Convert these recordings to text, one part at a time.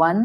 1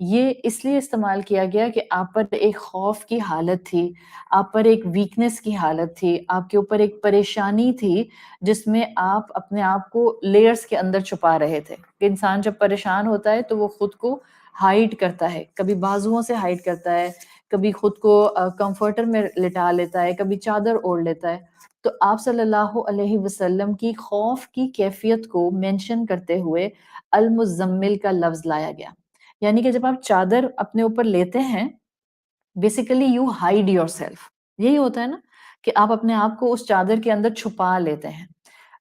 یہ اس لیے استعمال کیا گیا کہ آپ پر ایک خوف کی حالت تھی، آپ پر ایک ویکنس کی حالت تھی، آپ کے اوپر ایک پریشانی تھی جس میں آپ اپنے آپ کو لیئرز کے اندر چھپا رہے تھے کہ انسان جب پریشان ہوتا ہے تو وہ خود کو ہائیڈ کرتا ہے، کبھی بازوؤں سے ہائیڈ کرتا ہے، کبھی خود کو کمفرٹر میں لٹا لیتا ہے، کبھی چادر اوڑھ لیتا ہے. تو آپ صلی اللہ علیہ وسلم کی خوف کی کیفیت کو مینشن کرتے ہوئے المزمل کا لفظ لایا گیا. یعنی کہ جب آپ چادر اپنے اوپر لیتے ہیں basically you hide yourself. یہی ہوتا ہے نا کہ آپ اپنے آپ کو اس چادر کے اندر چھپا لیتے ہیں.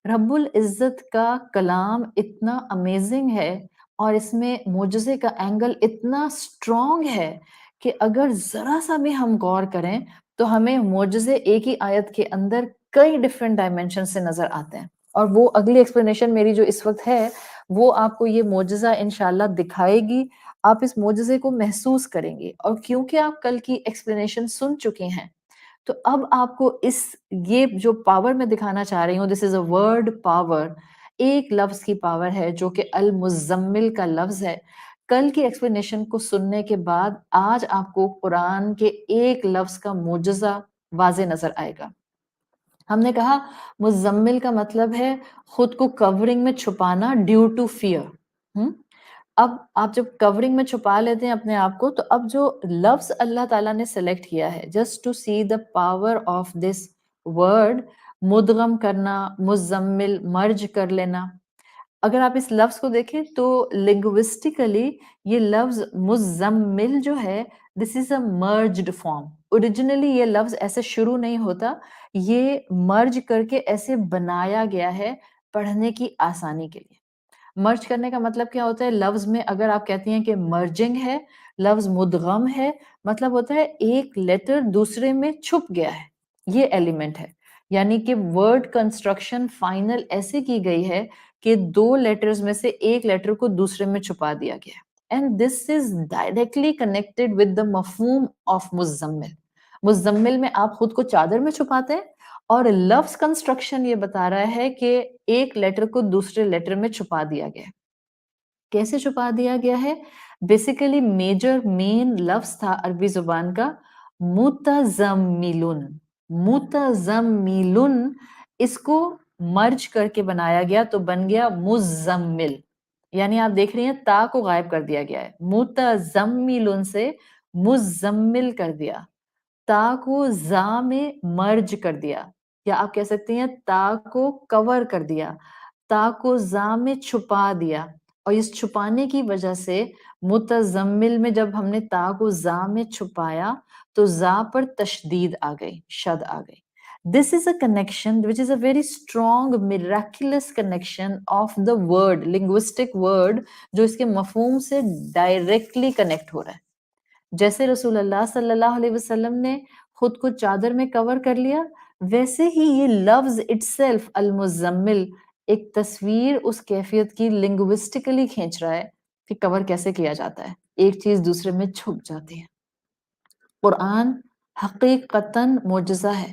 رب العزت کا کلام اتنا امیزنگ ہے اور اس میں معجزے کا اینگل اتنا اسٹرانگ ہے کہ اگر ذرا سا بھی ہم غور کریں تو ہمیں معجزے ایک ہی آیت کے اندر کئی ڈفرینٹ ڈائمینشن سے نظر آتے ہیں. اور وہ اگلی ایکسپلینیشن میری جو اس وقت ہے وہ آپ کو یہ معجزہ انشاءاللہ دکھائے گی. آپ اس معجزے کو محسوس کریں گے اور کیونکہ آپ کل کی ایکسپلینیشن سن چکے ہیں تو اب آپ کو یہ جو پاور میں دکھانا چاہ رہی ہوں دس از اے ورڈ پاور، ایک لفظ کی پاور ہے جو کہ المزمل کا لفظ ہے. کل کی ایکسپلینیشن کو سننے کے بعد آج آپ کو قرآن کے ایک لفظ کا معجزہ واضح نظر آئے گا. ہم نے کہا مزمل کا مطلب ہے خود کو کورنگ میں چھپانا ڈیو ٹو فیئر. اب آپ جب کورنگ میں چھپا لیتے ہیں اپنے آپ کو تو اب جو لفظ اللہ تعالیٰ نے سلیکٹ کیا ہے just to see the power of this word, مدغم کرنا، مزمل، مرج کر لینا. اگر آپ اس لفظ کو دیکھیں تو لنگوسٹیکلی یہ لفظ مزمل جو ہے this is a merged form. Originally یہ لفظ ایسے شروع نہیں ہوتا، یہ مرج کر کے ایسے بنایا گیا ہے پڑھنے کی آسانی کے لیے. مرج کرنے کا مطلب کیا ہوتا ہے؟ لفظ میں اگر آپ کہتی ہیں کہ مرجنگ ہے، لفظ مدغم ہے، مطلب ہوتا ہے ایک لیٹر دوسرے میں چھپ گیا ہے، یہ ایلیمنٹ ہے. یعنی کہ ورڈ کنسٹرکشن فائنل ایسے کی گئی ہے کہ دو لیٹرز میں سے ایک لیٹر کو دوسرے میں چھپا دیا گیا ہے. And this is directly connected with the مفہوم آف مزمل. مزمل میں آپ خود کو چادر میں چھپاتے ہیں اور لفظ کنسٹرکشن یہ بتا رہا ہے کہ ایک لیٹر کو دوسرے لیٹر میں چھپا دیا گیا. کیسے چھپا دیا گیا ہے؟ بیسیکلی مین لفظ تھا عربی زبان کا متزملن. متزملن اس کو مرج کر کے بنایا گیا تو بن گیا مزمل. یعنی آپ دیکھ رہی ہیں تا کو غائب کر دیا گیا ہے، متزملن سے مزمل کر دیا، تا کو زا میں مرج کر دیا، یا آپ کہہ سکتے ہیں تا کو کور کر دیا، تا کو زا میں چھپا دیا. اور اس چھپانے کی وجہ سے متزمل میں جب ہم نے تا کو زا میں چھپایا تو زا پر تشدید آ گئی، شد آ گئی. This is a connection which is a very strong miraculous connection of the word, linguistic word جو اس کے مفہوم سے ڈائریکٹلی کنیکٹ ہو رہا ہے. جیسے رسول اللہ صلی اللہ علیہ وسلم نے خود کو چادر میں کور کر لیا ویسے ہی یہ لفظ itself المزمل ایک تصویر اس کیفیت کی لنگوسٹکلی کھینچ رہا ہے کہ کور کیسے کیا جاتا ہے، ایک چیز دوسرے میں چھپ جاتی ہے. قرآن حقیقتاً معجزہ ہے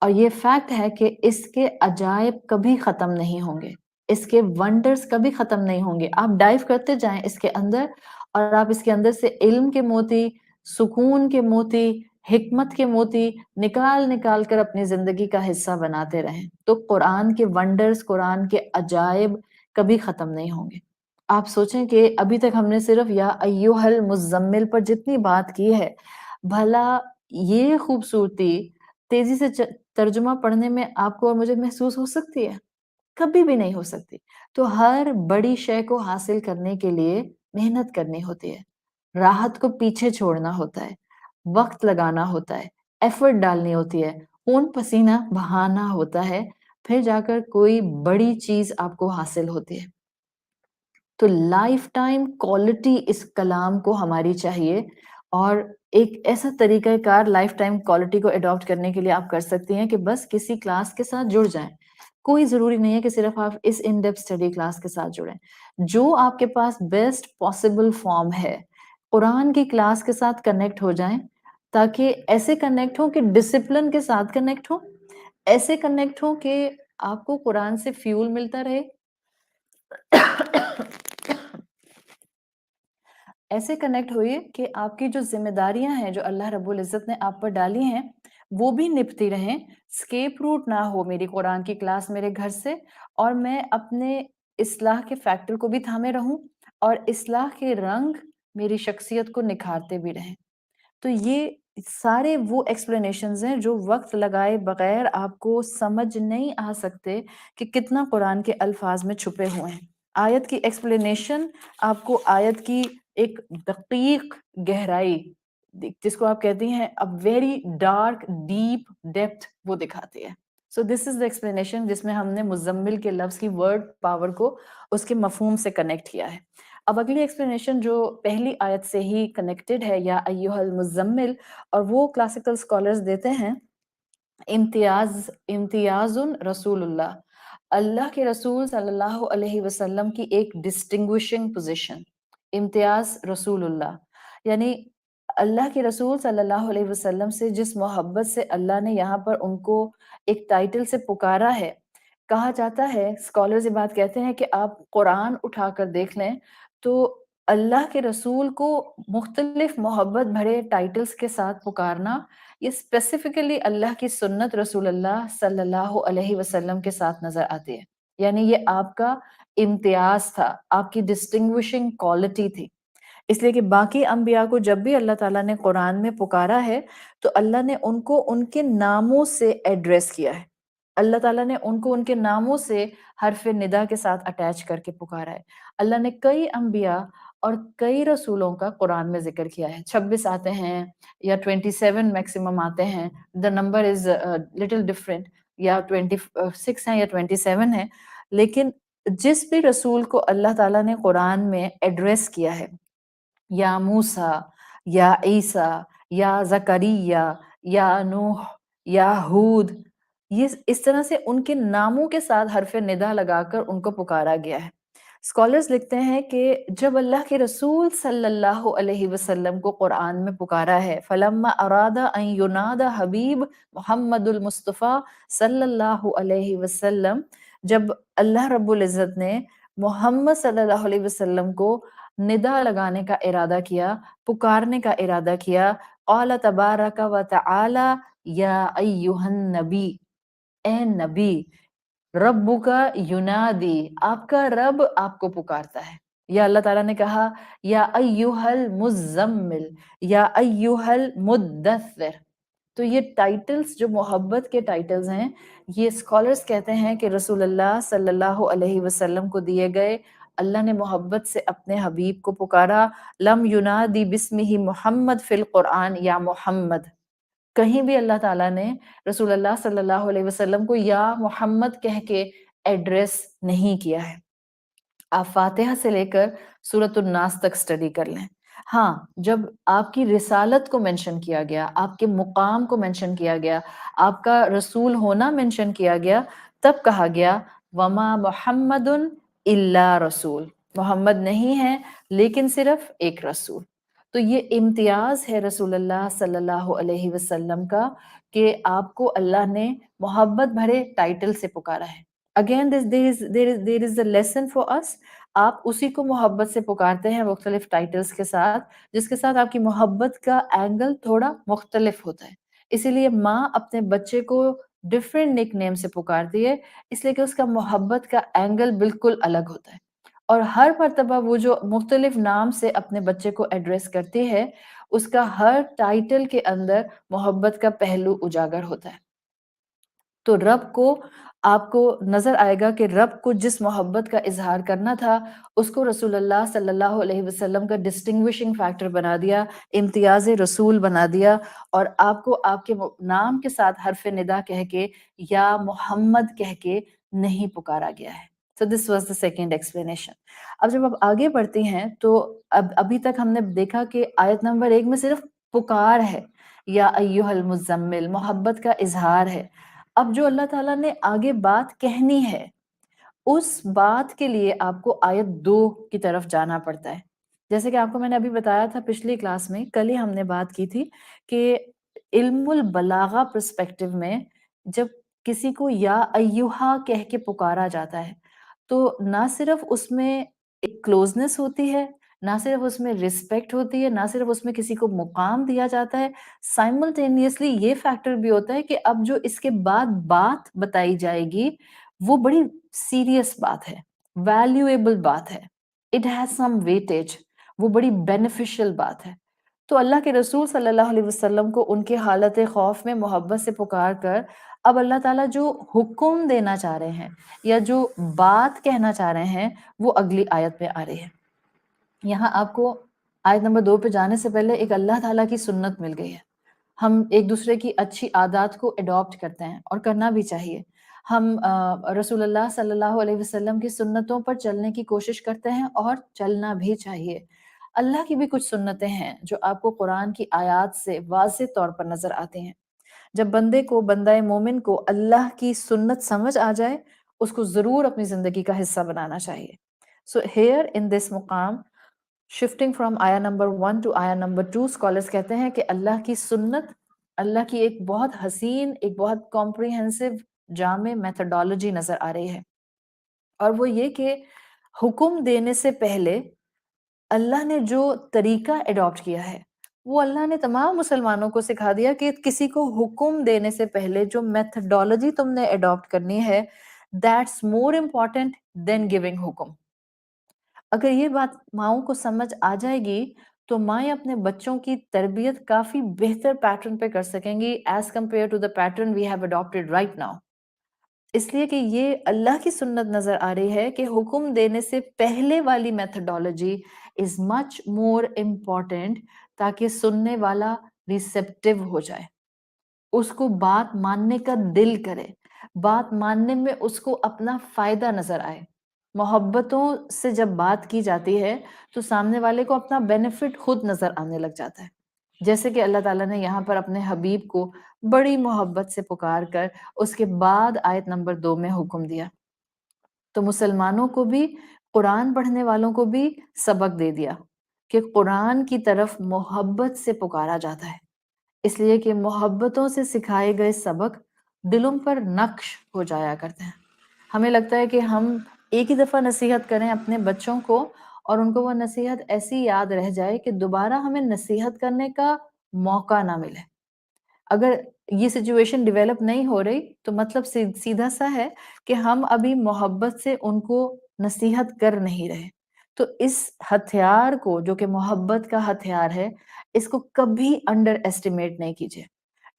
اور یہ فیکٹ ہے کہ اس کے عجائب کبھی ختم نہیں ہوں گے، اس کے ونڈرز کبھی ختم نہیں ہوں گے. آپ ڈائیو کرتے جائیں اس کے اندر اور آپ اس کے اندر سے علم کے موتی، سکون کے موتی، حکمت کے موتی نکال نکال کر اپنی زندگی کا حصہ بناتے رہیں تو قرآن کے ونڈرز، قرآن کے عجائب کبھی ختم نہیں ہوں گے. آپ سوچیں کہ ابھی تک ہم نے صرف یا ایھا المزمل پر جتنی بات کی ہے، بھلا یہ خوبصورتی تیزی سے ترجمہ پڑھنے میں آپ کو اور مجھے محسوس ہو سکتی ہے؟ کبھی بھی نہیں ہو سکتی. تو ہر بڑی شے کو حاصل کرنے کے لیے محنت کرنی ہوتی ہے، راحت کو پیچھے چھوڑنا ہوتا ہے، وقت لگانا ہوتا ہے، ایفرٹ ڈالنی ہوتی ہے، خون پسینہ بہانا ہوتا ہے، پھر جا کر کوئی بڑی چیز آپ کو حاصل ہوتی ہے. تو لائف ٹائم کوالٹی اس کلام کو ہماری چاہیے اور ایک ایسا طریقہ کار لائف ٹائم کوالٹی کو اڈاپٹ کرنے کے لیے آپ کر سکتی ہیں کہ بس کسی کلاس کے ساتھ جڑ جائیں. کوئی ضروری نہیں ہے کہ صرف آپ اس ان ڈیپتھ اسٹڈی کلاس کے ساتھ جڑیں، جو آپ کے پاس بیسٹ پاسبل فارم ہے قرآن کی کلاس کے ساتھ کنیکٹ ہو جائیں تاکہ ایسے کنیکٹ ہو کہ ڈسپلن کے ساتھ کنیکٹ ہو، ایسے کنیکٹ ہو کہ آپ کو قرآن سے فیول ملتا رہے ایسے کنیکٹ ہوئیے کہ آپ کی جو ذمہ داریاں ہیں جو اللہ رب العزت نے آپ پر ڈالی ہیں وہ بھی نپتی رہیں، اسکیپ روٹ نہ ہو میری قرآن کی کلاس میرے گھر سے، اور میں اپنے اصلاح کے فیکٹر کو بھی تھامے رہوں اور اصلاح کے رنگ میری شخصیت کو نکھارتے بھی رہیں۔ تو یہ سارے وہ ایکسپلینیشنز ہیں جو وقت لگائے بغیر آپ کو سمجھ نہیں آ سکتے کہ کتنا قرآن کے الفاظ میں چھپے ہوئے ہیں۔ آیت کی ایکسپلینیشن آپ کو آیت کی ایک دقیق گہرائی، جس کو آپ کہتی ہیں اب ویری ڈارک ڈیپ ڈیپتھ، وہ دکھاتی ہے۔ سو دس از دا ایکسپلینیشن جس میں ہم نے مزمل کے لفظ کی ورڈ پاور کو اس کے مفہوم سے کنیکٹ کیا ہے۔ اب اگلی ایکسپلینیشن جو پہلی آیت سے ہی کنیکٹڈ ہے، یا ایھا المزمل، اور وہ کلاسیکل اسکالرز دیتے ہیں امتیاز رسول اللہ، اللہ کے رسول صلی اللہ علیہ وسلم کی ایک ڈسٹنگوشنگ پوزیشن، امتیاز رسول اللہ، یعنی اللہ کے رسول صلی اللہ علیہ وسلم سے جس محبت سے اللہ نے یہاں پر ان کو ایک ٹائٹل سے پکارا ہے۔ کہا جاتا ہے، اسکالرز یہ بات کہتے ہیں کہ آپ قرآن اٹھا کر دیکھ لیں تو اللہ کے رسول کو مختلف محبت بھرے ٹائٹلز کے ساتھ پکارنا، یہ اسپیسیفکلی اللہ کی سنت رسول اللہ صلی اللہ علیہ وسلم کے ساتھ نظر آتی ہے، یعنی یہ آپ کا امتیاز تھا، آپ کی ڈسٹنگوشنگ کوالٹی تھی۔ اس لیے کہ باقی انبیاء کو جب بھی اللہ تعالیٰ نے قرآن میں پکارا ہے تو اللہ نے ان کو ان کے ناموں سے ایڈریس کیا ہے، اللہ تعالیٰ نے ان کو ان کے ناموں سے حرف ندا کے ساتھ اٹیچ کر کے پکارا ہے۔ اللہ نے کئی انبیاء اور کئی رسولوں کا قرآن میں ذکر کیا ہے، 26 آتے ہیں یا 27 میکسیمم آتے ہیں، the number is little different، یا 26 ہیں یا 27 ہیں، لیکن جس بھی رسول کو اللہ تعالیٰ نے قرآن میں ایڈریس کیا ہے، یا موسیٰ، یا عیسیٰ، یا زکریا، یا نوح، یا ہود، یہ اس طرح سے ان کے ناموں کے ساتھ حرف ندا لگا کر ان کو پکارا گیا ہے۔ اسکالرز لکھتے ہیں کہ جب اللہ کے رسول صلی اللہ علیہ وسلم کو قرآن میں پکارا ہے، فَلَمَّا أَرَادَ أَن يُنَادَ حبیب محمد المصطفیٰ صلی اللہ علیہ وسلم، جب اللہ رب العزت نے محمد صلی اللہ علیہ وسلم کو ندا لگانے کا ارادہ کیا، پکارنے کا ارادہ کیا، قال تبارک و تعالی یا ایھا النبی، اے نبی، رب کا ینادی، آپ کا رب آپ کو پکارتا ہے، یا اللہ تعالیٰ نے کہا یا ایھا المزمل، یا ایھا المدثر۔ تو یہ ٹائٹلز جو محبت کے ٹائٹلز ہیں، یہ اسکالرز کہتے ہیں کہ رسول اللہ صلی اللہ علیہ وسلم کو دیے گئے۔ اللہ نے محبت سے اپنے حبیب کو پکارا، لم ینادی بسمہ محمد فی القرآن یا محمد، کہیں بھی اللہ تعالیٰ نے رسول اللہ صلی اللہ علیہ وسلم کو یا محمد کہہ کے ایڈریس نہیں کیا ہے۔ آپ فاتحہ سے لے کر سورۃ الناس تک سٹڈی کر لیں۔ ہاں، جب آپ کی رسالت کو مینشن کیا گیا، آپ کے مقام کو مینشن کیا گیا، آپ کا رسول ہونا مینشن کیا گیا، تب کہا گیا وما محمد الا رسول، محمد نہیں ہے لیکن صرف ایک رسول۔ تو یہ امتیاز ہے رسول اللہ صلی اللہ علیہ وسلم کا کہ آپ کو اللہ نے محبت بھرے ٹائٹل سے پکارا ہے۔ Again, there is a lesson for us۔ آپ اسی کو محبت سے پکارتے ہیں مختلف ٹائٹلز کے ساتھ، جس کے ساتھ آپ کی محبت کا اینگل تھوڑا مختلف ہوتا ہے۔ اسی لیے ماں اپنے بچے کو ڈفرینٹ نک نیم سے پکارتی ہے، اس لیے کہ اس کا محبت کا اینگل بالکل الگ ہوتا ہے، اور ہر مرتبہ وہ جو مختلف نام سے اپنے بچے کو ایڈریس کرتی ہے، اس کا ہر ٹائٹل کے اندر محبت کا پہلو اجاگر ہوتا ہے۔ تو رب کو، آپ کو نظر آئے گا کہ رب کو جس محبت کا اظہار کرنا تھا، اس کو رسول اللہ صلی اللہ علیہ وسلم کا ڈسٹنگوشنگ فیکٹر بنا دیا، امتیاز رسول بنا دیا، اور آپ کو آپ کے نام کے ساتھ حرف ندا کہہ کے یا محمد کہہ کے نہیں پکارا گیا ہے۔ So this was the second explanation۔ اب جب آپ آگے بڑھتی ہیں تو ابھی تک ہم نے دیکھا کہ آیت نمبر 1 میں صرف پکار ہے، یا ایھا المزمل، محبت کا اظہار ہے۔ اب جو اللہ تعالیٰ نے آگے بات کہنی ہے، اس بات کے لیے آپ کو آیت 2 کی طرف جانا پڑتا ہے۔ جیسے کہ آپ کو میں نے ابھی بتایا تھا پچھلی کلاس میں، کل ہی ہم نے بات کی تھی کہ علم البلاغہ پرسپیکٹو میں جب کسی کو یا ایھا کہہ کے پکارا جاتا ہے تو نہ صرف اس میں ایک کلوزنس ہوتی ہے، نہ صرف اس میں رسپیکٹ ہوتی ہے، نہ صرف اس میں کسی کو مقام دیا جاتا ہے، سائملٹینیسلی یہ فیکٹر بھی ہوتا ہے کہ اب جو اس کے بعد بات بتائی جائے گی وہ بڑی سیریس بات ہے، ویلیویبل بات ہے، اٹ ہیز سم ویٹیج، وہ بڑی بینیفیشل بات ہے۔ تو اللہ کے رسول صلی اللہ علیہ وسلم کو ان کے حالت خوف میں محبت سے پکار کر اب اللہ تعالیٰ جو حکم دینا چاہ رہے ہیں یا جو بات کہنا چاہ رہے ہیں وہ اگلی آیت میں آ رہی ہے۔ یہاں آپ کو آیت نمبر 2 پہ جانے سے پہلے ایک اللہ تعالیٰ کی سنت مل گئی ہے۔ ہم ایک دوسرے کی اچھی عادات کو اڈاپٹ کرتے ہیں اور کرنا بھی چاہیے۔ ہم رسول اللہ صلی اللہ علیہ وسلم کی سنتوں پر چلنے کی کوشش کرتے ہیں اور چلنا بھی چاہیے۔ اللہ کی بھی کچھ سنتیں ہیں جو آپ کو قرآن کی آیات سے واضح طور پر نظر آتی ہیں۔ جب بندے کو، بندہ مومن کو اللہ کی سنت سمجھ آ جائے، اس کو ضرور اپنی زندگی کا حصہ بنانا چاہیے۔ سو ہیئر ان دس مقام، شفٹنگ فرام آیا نمبر 1 ٹو آیا نمبر 2، اسکالرس کہتے ہیں کہ اللہ کی سنت اللہ کی ایک بہت حسین، ایک بہت کمپریہنسو جامع میتھڈالوجی نظر آ رہی ہے، اور وہ یہ کہ حکم دینے سے پہلے اللہ نے جو طریقہ اڈاپٹ کیا ہے وہ اللہ نے تمام مسلمانوں کو سکھا دیا کہ کسی کو حکم دینے سے پہلے جو میتھڈالوجی تم نے اڈاپٹ کرنی ہے that's more important than giving حکم۔ اگر یہ بات ماؤں کو سمجھ آ جائے گی تو مائیں اپنے بچوں کی تربیت کافی بہتر پیٹرن پہ کر سکیں گی as compare to the pattern we have adapted right now. اس لیے کہ یہ اللہ کی سنت نظر آ رہی ہے کہ حکم دینے سے پہلے والی methodology is much more important, تاکہ سننے والا ریسیپٹیو ہو جائے، اس کو بات ماننے کا دل کرے، بات ماننے میں اس کو اپنا فائدہ نظر آئے۔ محبتوں سے جب بات کی جاتی ہے تو سامنے والے کو اپنا بینیفٹ خود نظر آنے لگ جاتا ہے، جیسے کہ اللہ تعالیٰ نے یہاں پر اپنے حبیب کو بڑی محبت سے پکار کر اس کے بعد آیت نمبر 2 میں حکم دیا، تو مسلمانوں کو بھی، قرآن پڑھنے والوں کو بھی سبق دے دیا کہ قرآن کی طرف محبت سے پکارا جاتا ہے، اس لیے کہ محبتوں سے سکھائے گئے سبق دلوں پر نقش ہو جایا کرتے ہیں۔ ہمیں لگتا ہے کہ ہم ایک ہی دفعہ نصیحت کریں اپنے بچوں کو اور ان کو وہ نصیحت ایسی یاد رہ جائے کہ دوبارہ ہمیں نصیحت کرنے کا موقع نہ ملے۔ اگر یہ سچویشن ڈیولپ نہیں ہو رہی تو مطلب سیدھا سا ہے کہ ہم ابھی محبت سے ان کو نصیحت کر نہیں رہے۔ تو اس ہتھیار کو، جو کہ محبت کا ہتھیار ہے، اس کو کبھی انڈر ایسٹیمیٹ نہیں کیجیے۔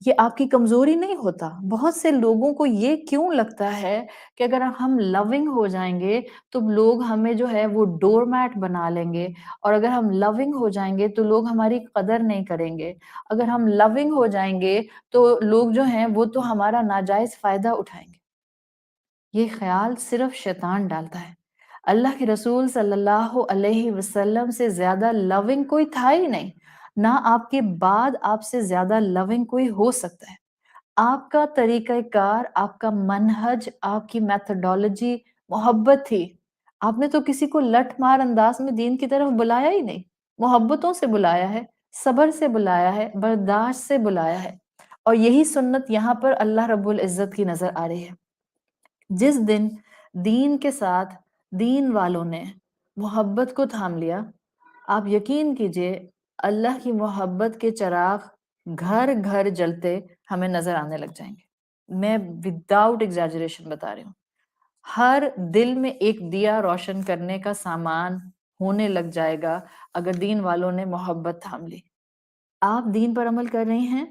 یہ آپ کی کمزوری نہیں ہوتا۔ بہت سے لوگوں کو یہ کیوں لگتا ہے کہ اگر ہم لونگ ہو جائیں گے تو لوگ ہمیں جو ہے وہ ڈور میٹ بنا لیں گے، اور اگر ہم لونگ ہو جائیں گے تو لوگ ہماری قدر نہیں کریں گے، اگر ہم لونگ ہو جائیں گے تو لوگ جو ہیں وہ تو ہمارا ناجائز فائدہ اٹھائیں گے۔ یہ خیال صرف شیطان ڈالتا ہے۔ اللہ کے رسول صلی اللہ علیہ وسلم سے زیادہ لونگ کوئی تھا ہی نہیں، نہ آپ کے بعد آپ سے زیادہ لونگ کوئی ہو سکتا ہے۔ آپ کا طریقہ کار، آپ کا منہج، آپ کی میتھڈالوجی محبت تھی۔ آپ نے تو کسی کو لٹ مار انداز میں دین کی طرف بلایا ہی نہیں، محبتوں سے بلایا ہے، صبر سے بلایا ہے، برداشت سے بلایا ہے، اور یہی سنت یہاں پر اللہ رب العزت کی نظر آ رہی ہے۔ جس دن دین کے ساتھ دین والوں نے محبت کو تھام لیا، آپ یقین کیجئے اللہ کی محبت کے چراغ گھر گھر جلتے ہمیں نظر آنے لگ جائیں گے۔ میں وداؤٹ ایگزیجریشن بتا رہی ہوں، ہر دل میں ایک دیا روشن کرنے کا سامان ہونے لگ جائے گا اگر دین والوں نے محبت تھام لی۔ آپ دین پر عمل کر رہی ہیں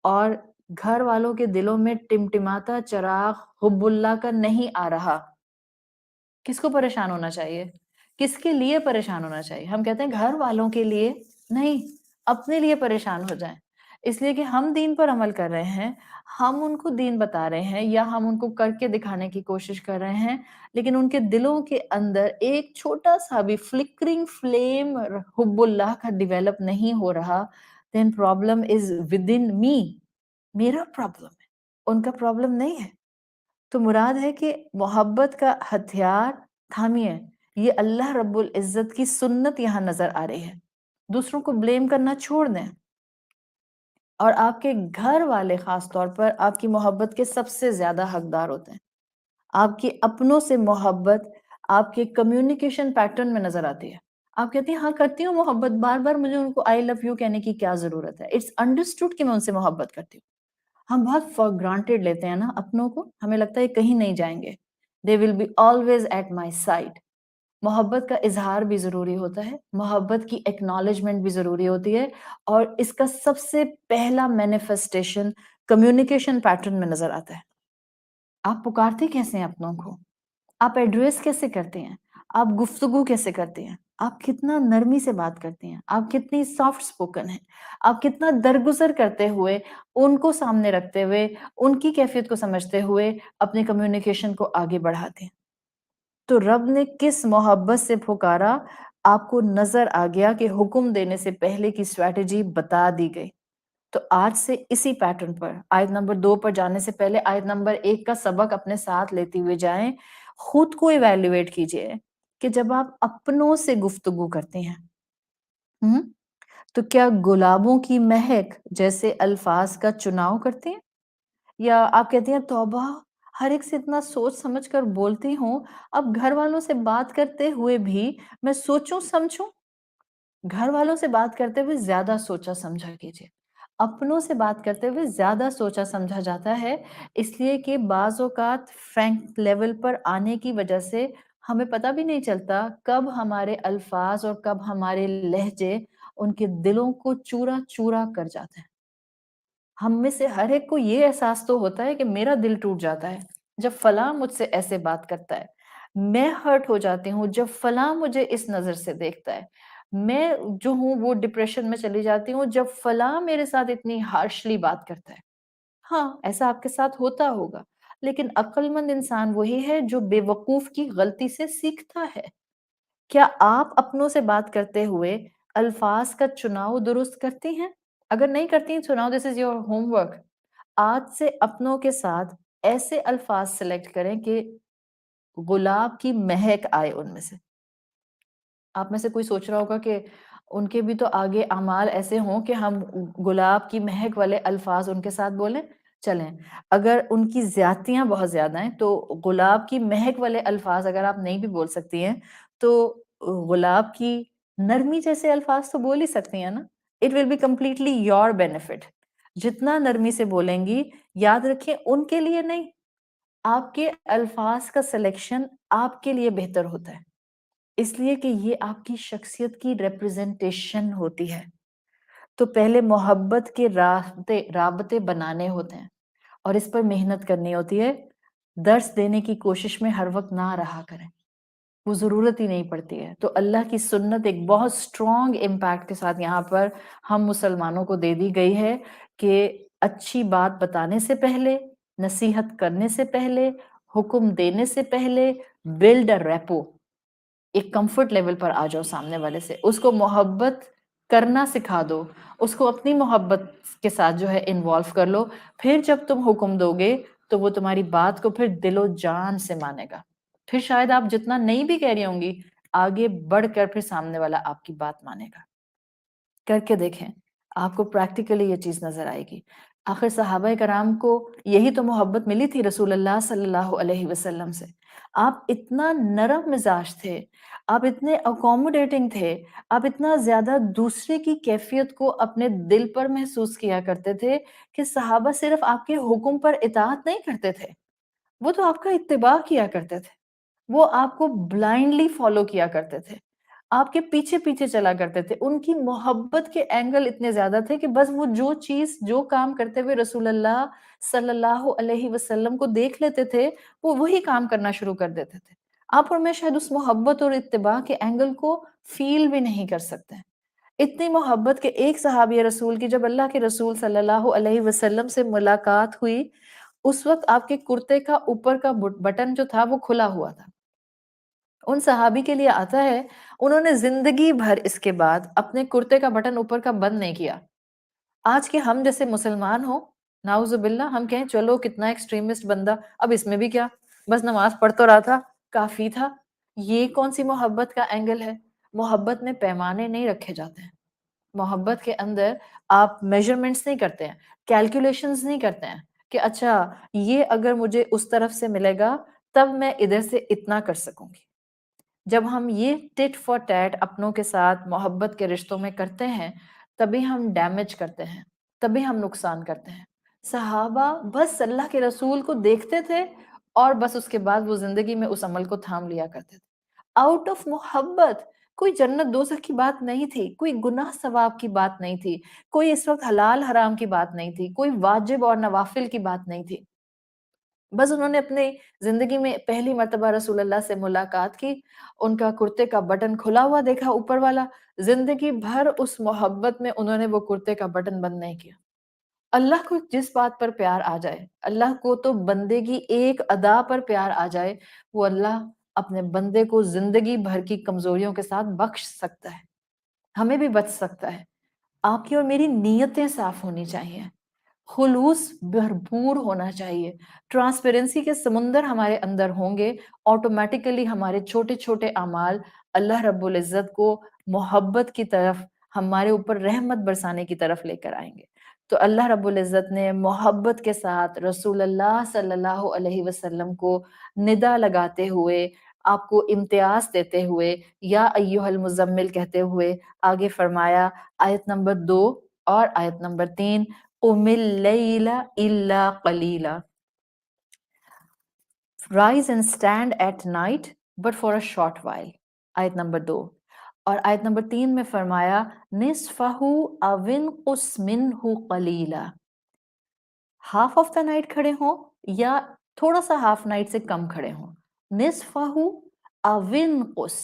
اور گھر والوں کے دلوں میں ٹمٹماتا چراغ حب اللہ کا نہیں آ رہا، کس کو پریشان ہونا چاہیے؟ کس کے لیے پریشان ہونا چاہیے؟ ہم کہتے ہیں گھر والوں کے لیے نہیں، اپنے لیے پریشان ہو جائیں، اس لیے کہ ہم دین پر عمل کر رہے ہیں، ہم ان کو دین بتا رہے ہیں یا ہم ان کو کر کے دکھانے کی کوشش کر رہے ہیں، لیکن ان کے دلوں کے اندر ایک چھوٹا سا بھی فلکرنگ فلیم حب اللہ کا ڈیولپ نہیں ہو رہا، then problem is within me، میرا پرابلم ہے، ان کا پرابلم نہیں ہے۔ تو مراد ہے کہ محبت کا ہتھیار تھامیے، یہ اللہ رب العزت کی سنت یہاں نظر آ رہی ہے۔ دوسروں کو بلیم کرنا چھوڑ دیں، اور آپ کے گھر والے خاص طور پر آپ کی محبت کے سب سے زیادہ حقدار ہوتے ہیں۔ آپ کی اپنوں سے محبت آپ کے کمیونیکیشن پیٹرن میں نظر آتی ہے، آپ کہتی ہیں ہاں کرتی ہوں محبت، بار بار مجھے ان کو آئی لو یو کہنے کی کیا ضرورت ہے؟ اٹس انڈرسٹوڈ کہ میں ان سے محبت کرتی ہوں. ہم بہت فار گرانٹیڈ لیتے ہیں نا اپنوں کو، ہمیں لگتا ہے کہیں نہیں جائیں گے، they will be always at my side. محبت کا اظہار بھی ضروری ہوتا ہے، محبت کی ایکنالجمنٹ بھی ضروری ہوتی ہے، اور اس کا سب سے پہلا مینیفیسٹیشن کمیونیکیشن پیٹرن میں نظر آتا ہے. آپ پکارتے کیسے ہیں اپنوں کو؟ آپ ایڈریس کیسے کرتے ہیں؟ آپ گفتگو کیسے کرتے ہیں؟ آپ کتنا نرمی سے بات کرتے ہیں؟ آپ کتنی سافٹ سپوکن ہیں؟ آپ کتنا درگزر کرتے ہوئے، ان کو سامنے رکھتے ہوئے، ان کی کیفیت کو سمجھتے ہوئے اپنے کمیونیکیشن کو آگے بڑھاتے ہیں؟ تو رب نے کس محبت سے پکارا، آپ کو نظر آ گیا کہ حکم دینے سے پہلے کی اسٹریٹجی بتا دی گئی. تو آج سے اسی پیٹرن پر آیت نمبر 2 پر جانے سے پہلے آیت نمبر 1 کا سبق اپنے ساتھ لیتے ہوئے جائیں. خود کو ایویلیویٹ کیجئے کہ جب آپ اپنوں سے گفتگو کرتے ہیں تو کیا گلابوں کی مہک جیسے الفاظ کا چناؤ کرتے ہیں، یا آپ کہتے ہیں توبہ ہر ایک سے اتنا سوچ سمجھ کر بولتی ہوں، اب گھر والوں سے بات کرتے ہوئے بھی میں سوچوں سمجھوں؟ گھر والوں سے بات کرتے ہوئے زیادہ سوچا سمجھا کیجئے. اپنوں سے بات کرتے ہوئے زیادہ سوچا سمجھا جاتا ہے، اس لیے کہ بعض اوقات فرینک لیول پر آنے کی وجہ سے ہمیں پتہ بھی نہیں چلتا کب ہمارے الفاظ اور کب ہمارے لہجے ان کے دلوں کو چورا چورا کر جاتے ہیں. ہم میں سے ہر ایک کو یہ احساس تو ہوتا ہے کہ میرا دل ٹوٹ جاتا ہے جب فلاں مجھ سے ایسے بات کرتا ہے، میں ہرٹ ہو جاتی ہوں جب فلاں مجھے اس نظر سے دیکھتا ہے، میں جو ہوں وہ ڈپریشن میں چلی جاتی ہوں جب فلاں میرے ساتھ اتنی ہارشلی بات کرتا ہے. ہاں ایسا آپ کے ساتھ ہوتا ہوگا، لیکن عقل مند انسان وہی ہے جو بے وقوف کی غلطی سے سیکھتا ہے. کیا آپ اپنوں سے بات کرتے ہوئے الفاظ کا چناؤ درست کرتی ہیں؟ اگر نہیں کرتی ہیں، سناؤ دس از یور ہوم ورک. آج سے اپنوں کے ساتھ ایسے الفاظ سلیکٹ کریں کہ گلاب کی مہک آئے ان میں سے. آپ میں سے کوئی سوچ رہا ہوگا کہ ان کے بھی تو آگے اعمال ایسے ہوں کہ ہم گلاب کی مہک والے الفاظ ان کے ساتھ بولیں. چلیں اگر ان کی زیادتیاں بہت زیادہ ہیں تو گلاب کی مہک والے الفاظ اگر آپ نہیں بھی بول سکتی ہیں تو گلاب کی نرمی جیسے الفاظ تو بول ہی سکتی ہیں نا. It will be completely your benefit. جتنا نرمی سے بولیں گی، یاد رکھیں ان کے لیے نہیں، آپ کے الفاظ کا سلیکشن آپ کے لیے بہتر ہوتا ہے، اس لیے کہ یہ آپ کی شخصیت کی ریپرزنٹیشن ہوتی ہے. تو پہلے محبت کے رابطے بنانے ہوتے ہیں اور اس پر محنت کرنی ہوتی ہے. درس دینے کی کوشش میں ہر وقت نہ رہا کریں، وہ ضرورت ہی نہیں پڑتی ہے. تو اللہ کی سنت ایک بہت سٹرونگ امپیکٹ کے ساتھ یہاں پر ہم مسلمانوں کو دے دی گئی ہے کہ اچھی بات بتانے سے پہلے، نصیحت کرنے سے پہلے، حکم دینے سے پہلے بلڈ اے ریپو. ایک کمفرٹ لیول پر آ جاؤ سامنے والے سے، اس کو محبت کرنا سکھا دو، اس کو اپنی محبت کے ساتھ جو ہے انوالو کر لو. پھر جب تم حکم دو گے تو وہ تمہاری بات کو پھر دل و جان سے مانے گا. پھر شاید آپ جتنا نہیں بھی کہہ رہی ہوں گی، آگے بڑھ کر پھر سامنے والا آپ کی بات مانے گا. کر کے دیکھیں، آپ کو پریکٹیکلی یہ چیز نظر آئے گی. آخر صحابہ کرام کو یہی تو محبت ملی تھی رسول اللہ صلی اللہ علیہ وسلم سے. آپ اتنا نرم مزاج تھے، آپ اتنے اکوموڈیٹنگ تھے، آپ اتنا زیادہ دوسرے کی کیفیت کو اپنے دل پر محسوس کیا کرتے تھے کہ صحابہ صرف آپ کے حکم پر اطاعت نہیں کرتے تھے، وہ تو آپ کا اتباع کیا کرتے تھے، وہ آپ کو بلائنڈلی فالو کیا کرتے تھے، آپ کے پیچھے پیچھے چلا کرتے تھے. ان کی محبت کے اینگل اتنے زیادہ تھے کہ بس وہ جو چیز جو کام کرتے ہوئے رسول اللہ صلی اللہ علیہ وسلم کو دیکھ لیتے تھے وہ وہی کام کرنا شروع کر دیتے تھے. آپ اور میں شاید اس محبت اور اتباع کے اینگل کو فیل بھی نہیں کر سکتے. اتنی محبت کہ ایک صحابی رسول کی جب اللہ کے رسول صلی اللہ علیہ وسلم سے ملاقات ہوئی، اس وقت آپ کے کرتے کا اوپر کا بٹن جو تھا وہ کھلا ہوا تھا. ان صحابی کے لیے آتا ہے، انہوں نے زندگی بھر اس کے بعد اپنے کرتے کا بٹن اوپر کا بند نہیں کیا. آج کے ہم جیسے مسلمان ہوں، نعوذ باللہ، ہم کہیں چلو کتنا ایکسٹریمسٹ بندہ، اب اس میں بھی کیا، بس نماز پڑھ تو رہا تھا کافی تھا. یہ کون سی محبت کا اینگل ہے؟ محبت میں پیمانے نہیں رکھے جاتے ہیں. محبت کے اندر آپ میجرمنٹس نہیں کرتے ہیں، کیلکولیشنز نہیں کرتے ہیں کہ اچھا یہ اگر مجھے اس طرف سے ملے گا تب میں ادھر سے اتنا کر سکوں گی. جب ہم یہ ٹٹ فار ٹیٹ اپنوں کے ساتھ محبت کے رشتوں میں کرتے ہیں تبھی ہم ڈیمیج کرتے ہیں، تبھی ہم نقصان کرتے ہیں۔ صحابہ بس اللہ کے رسول کو دیکھتے تھے اور بس اس کے بعد وہ زندگی میں اس عمل کو تھام لیا کرتے تھے آؤٹ آف محبت۔ کوئی جنت دوزخ کی بات نہیں تھی، کوئی گناہ ثواب کی بات نہیں تھی، کوئی اس وقت حلال حرام کی بات نہیں تھی، کوئی واجب اور نوافل کی بات نہیں تھی۔ بس انہوں نے اپنی زندگی میں پہلی مرتبہ رسول اللہ سے ملاقات کی، ان کا کرتے کا بٹن کھلا ہوا دیکھا اوپر والا، زندگی بھر اس محبت میں انہوں نے وہ کرتے کا بٹن بند نہیں کیا۔ اللہ کو جس بات پر پیار آ جائے، اللہ کو تو بندے کی ایک ادا پر پیار آ جائے، وہ اللہ اپنے بندے کو زندگی بھر کی کمزوریوں کے ساتھ بخش سکتا ہے، ہمیں بھی بچ سکتا ہے۔ آپ کی اور میری نیتیں صاف ہونی چاہیے، خلوص بھرپور ہونا چاہیے، ٹرانسپیرنسی کے سمندر ہمارے اندر ہوں گے، آٹومیٹیکلی ہمارے چھوٹے چھوٹے اعمال اللہ رب العزت کو محبت کی طرف، ہمارے اوپر رحمت برسانے کی طرف لے کر آئیں گے۔ تو اللہ رب العزت نے محبت کے ساتھ رسول اللہ صلی اللہ علیہ وسلم کو ندا لگاتے ہوئے، آپ کو امتیاز دیتے ہوئے، یا ایھا المزمل کہتے ہوئے آگے فرمایا آیت نمبر 2 اور آیت نمبر 3، قم اللیل الا قلیلا، rise and stand at night but for a short while، آیت نمبر 2۔ اور آیت نمبر 3 میں فرمایا نصفہ او انقص منہ قلیلا، ہاف آف دا نائٹ کھڑے ہوں یا تھوڑا سا ہاف نائٹ سے کم کھڑے ہوں، نصفہ او انقص،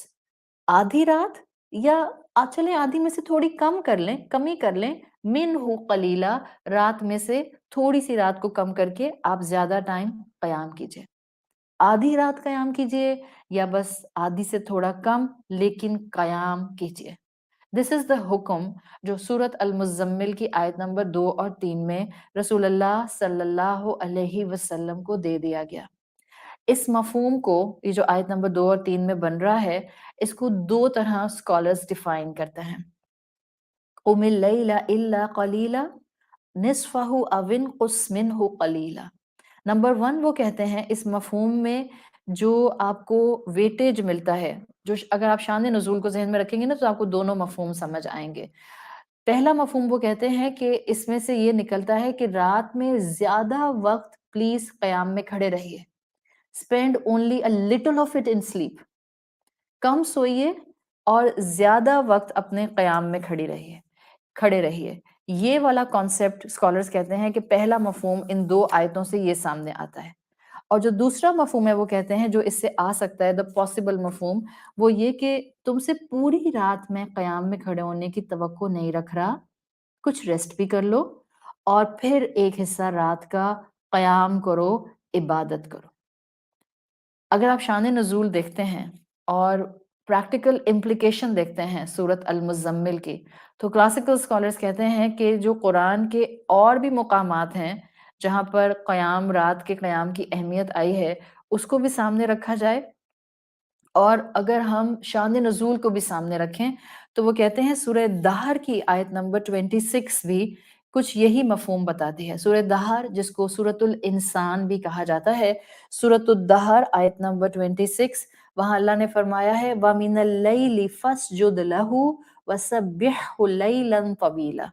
آدھی رات یا چلیں آدھی میں سے تھوڑی کم کر لیں، کمی کر لیں، منہ قلیلا، رات میں سے تھوڑی سی رات کو کم کر کے آپ زیادہ ٹائم قیام کیجئے، آدھی رات قیام کیجئے یا بس آدھی سے تھوڑا کم لیکن قیام کیجئے۔ دس از دا حکم جو سورت المزمل کی آیت نمبر 2 اور 3 میں رسول اللہ صلی اللہ علیہ وسلم کو دے دیا گیا۔ اس مفہوم کو، یہ جو آیت نمبر 2 اور 3 میں بن رہا ہے، اس کو دو طرح سکالرز ڈیفائن کرتے ہیں۔ قم اللیل الا قلیلا، نصفہ او انقص منہ قلیلا۔ نمبر 1 وہ کہتے ہیں اس مفہوم میں جو آپ کو ویٹیج ملتا ہے، جو اگر آپ شان نزول کو ذہن میں رکھیں گے نا تو آپ کو دونوں مفہوم سمجھ آئیں گے۔ پہلا مفہوم وہ کہتے ہیں کہ اس میں سے یہ نکلتا ہے کہ رات میں زیادہ وقت پلیز قیام میں کھڑے رہیے، spend only a little of it in sleep، کم سوئیے اور زیادہ وقت اپنے قیام میں کھڑے رہیے۔ یہ والا کانسیپٹ اسکالرز کہتے ہیں کہ پہلا مفہوم ان دو آیتوں سے یہ سامنے آتا ہے، اور جو دوسرا مفہوم ہے وہ کہتے ہیں جو اس سے آ سکتا ہے، دا پاسبل مفہوم، وہ یہ کہ تم سے پوری رات میں قیام میں کھڑے ہونے کی توقع نہیں رکھ رہا، کچھ ریسٹ بھی کر لو اور پھر ایک حصہ رات کا قیام کرو، عبادت کرو۔ اگر آپ شان نزول دیکھتے ہیں اور پریکٹیکل امپلیکیشن دیکھتے ہیں سورت المزمل کی، تو کلاسیکل اسکالرز کہتے ہیں کہ جو قرآن کے اور بھی مقامات ہیں جہاں پر قیام، رات کے قیام کی اہمیت آئی ہے، اس کو بھی سامنے رکھا جائے، اور اگر ہم شان نزول کو بھی سامنے رکھیں تو وہ کہتے ہیں سورہ دہر کی آیت نمبر 26 بھی کچھ یہی مفہوم بتاتی ہے۔ سورہ دہر جس کو سورۃ الانسان بھی کہا جاتا ہے، سورۃ الدہر آیت نمبر 26، وہاں اللہ نے فرمایا ہے وَمِنَ اللَّيْلِ فَاسْجُدْ لَهُ وَسَبِّحْهُ لَيْلًا طَوِيلًا،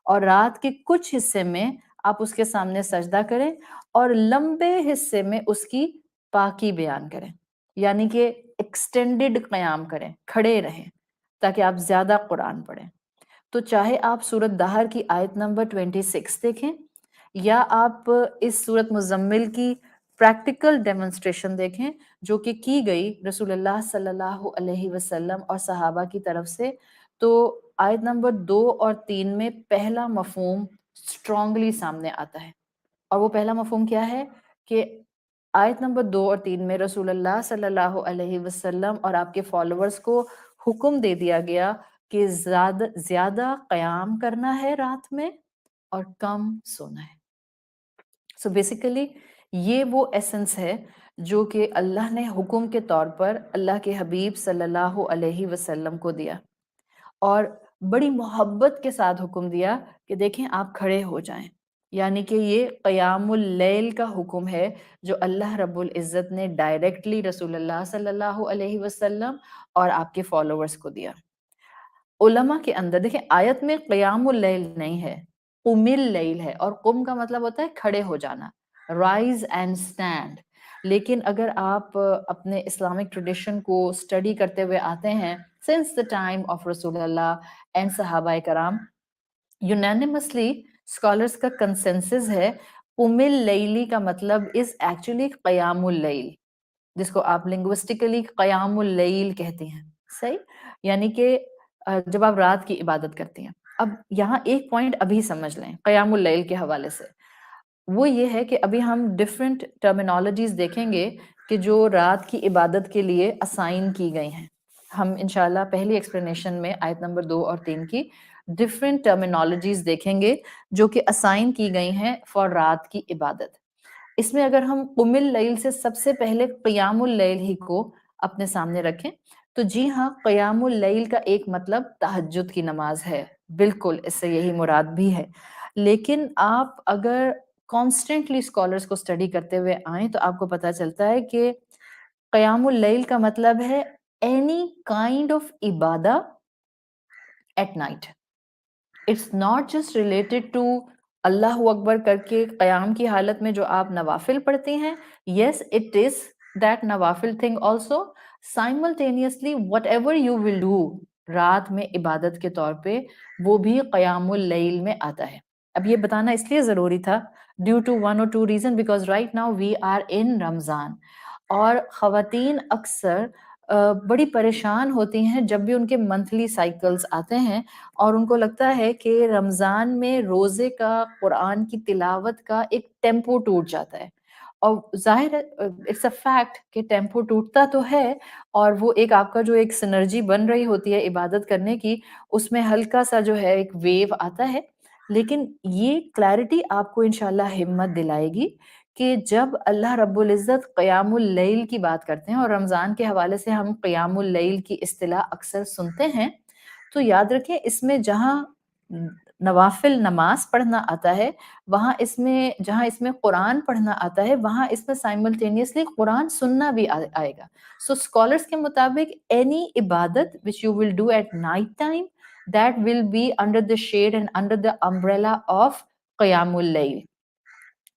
اور رات کے کچھ حصے میں آپ اس کے سامنے سجدہ کریں اور لمبے حصے میں اس کی پاکی بیان کریں، یعنی کہ ایکسٹینڈڈ قیام کریں، کھڑے رہیں تاکہ آپ زیادہ قرآن پڑھیں۔ تو چاہے آپ سورت دہر کی آیت نمبر 26 دیکھیں یا آپ اس سورت مزمل کی پریکٹیکل ڈیمونسٹریشن دیکھیں جو کہ کی گئی رسول اللہ صلی اللہ علیہ وسلم اور صحابہ کی طرف سے، تو آیت نمبر 2 اور 3 میں پہلا مفہوم اسٹرانگلی سامنے آتا ہے، اور وہ پہلا مفہوم کیا ہے کہ آیت نمبر 2 اور 3 میں رسول اللہ صلی اللہ علیہ وسلم اور آپ کے فالوورز کو حکم دے دیا گیا کہ زیادہ قیام کرنا ہے رات میں اور کم سونا ہے۔ سو بیسیکلی یہ وہ ایسنس ہے جو کہ اللہ نے حکم کے طور پر اللہ کے حبیب صلی اللہ علیہ وسلم کو دیا، اور بڑی محبت کے ساتھ حکم دیا کہ دیکھیں آپ کھڑے ہو جائیں، یعنی کہ یہ قیام اللیل کا حکم ہے جو اللہ رب العزت نے ڈائریکٹلی رسول اللہ صلی اللہ علیہ وسلم اور آپ کے فالوورز کو دیا۔ علماء کے اندر دیکھیں آیت میں قیام اللیل نہیں ہے، قم اللیل ہے، اور قم کا مطلب ہوتا ہے کھڑے ہو جانا، رائز اینڈ اسٹینڈ۔ لیکن اگر آپ اپنے اسلامک ٹریڈیشن کو اسٹڈی کرتے ہوئے آتے ہیں since the time of رسول اللہ اینڈ صحابہ کرام، یونانیمسلی اسکالرس کا کنسنسس ہے قم اللیلی کا مطلب از ایکچولی قیام اللیل، جس کو آپ لنگوسٹیکلی قیام اللیل کہتے ہیں، صحیح؟ یعنی کہ جب آپ رات کی عبادت کرتی ہیں۔ اب یہاں ایک پوائنٹ ابھی سمجھ لیں قیام اللیل کے حوالے سے، وہ یہ ہے کہ ابھی ہم ڈفرینٹ ٹرمینالوجیز دیکھیں گے کہ جو رات کی عبادت کے لیے اسائن کی گئی ہیں۔ ہم انشاءاللہ پہلی ایکسپلینیشن میں آیت نمبر 2 اور 3 کی ڈفرینٹ ٹرمینالوجیز دیکھیں گے جو کہ اسائن کی گئی ہیں فار رات کی عبادت۔ اس میں اگر ہم قم اللیل سے سب سے پہلے قیام اللیل ہی کو اپنے سامنے رکھیں تو جی ہاں، قیام اللیل کا ایک مطلب تہجد کی نماز ہے، بالکل اس سے یہی مراد بھی ہے۔ لیکن آپ اگر کانسٹنٹلی اسکالرس کو اسٹڈی کرتے ہوئے آئیں تو آپ کو پتہ چلتا ہے کہ قیام اللیل کا مطلب ہے اینی کائنڈ آف عبادہ at night. It's not just related to اللہ اکبر کر کے قیام کی حالت میں جو آپ نوافل پڑھتے ہیں، یس اٹ از دیٹ نوافل thing also, simultaneously what ever you will do رات میں عبادت کے طور پہ وہ بھی قیام اللیل میں آتا ہے۔ اب یہ بتانا اس لیے ضروری تھا ڈیو ٹو ون اور two reason, because right now we are in Ramzan, اور خواتین اکثر بڑی پریشان ہوتی ہیں جب بھی ان کے منتھلی سائیکلز آتے ہیں اور ان کو لگتا ہے کہ رمضان میں روزے کا، قرآن کی تلاوت کا ایک ٹیمپو ٹوٹ جاتا ہے، اور ظاہر ہے اٹس اے فیکٹ کہ ٹیمپو ٹوٹتا تو ہے، اور وہ ایک آپ کا جو ایک سنرجی بن رہی ہوتی ہے عبادت کرنے کی، اس میں ہلکا سا جو ہے ایک ویو آتا ہے۔ لیکن یہ کلیرٹی آپ کو انشاءاللہ ہمت دلائے گی کہ جب اللہ رب العزت قیام اللیل کی بات کرتے ہیں، اور رمضان کے حوالے سے ہم قیام اللیل کی اصطلاح اکثر سنتے ہیں، تو یاد رکھیں اس میں جہاں نوافل نماز پڑھنا آتا ہے، وہاں جہاں اس میں قرآن پڑھنا آتا ہے، وہاں اس میں سائملٹینیسلی قرآن سننا بھی آئے گا۔ سو اسکالرس کے مطابق اینی عبادت which you will do at night time that will be under the shade and under the umbrella of قیام اللیل۔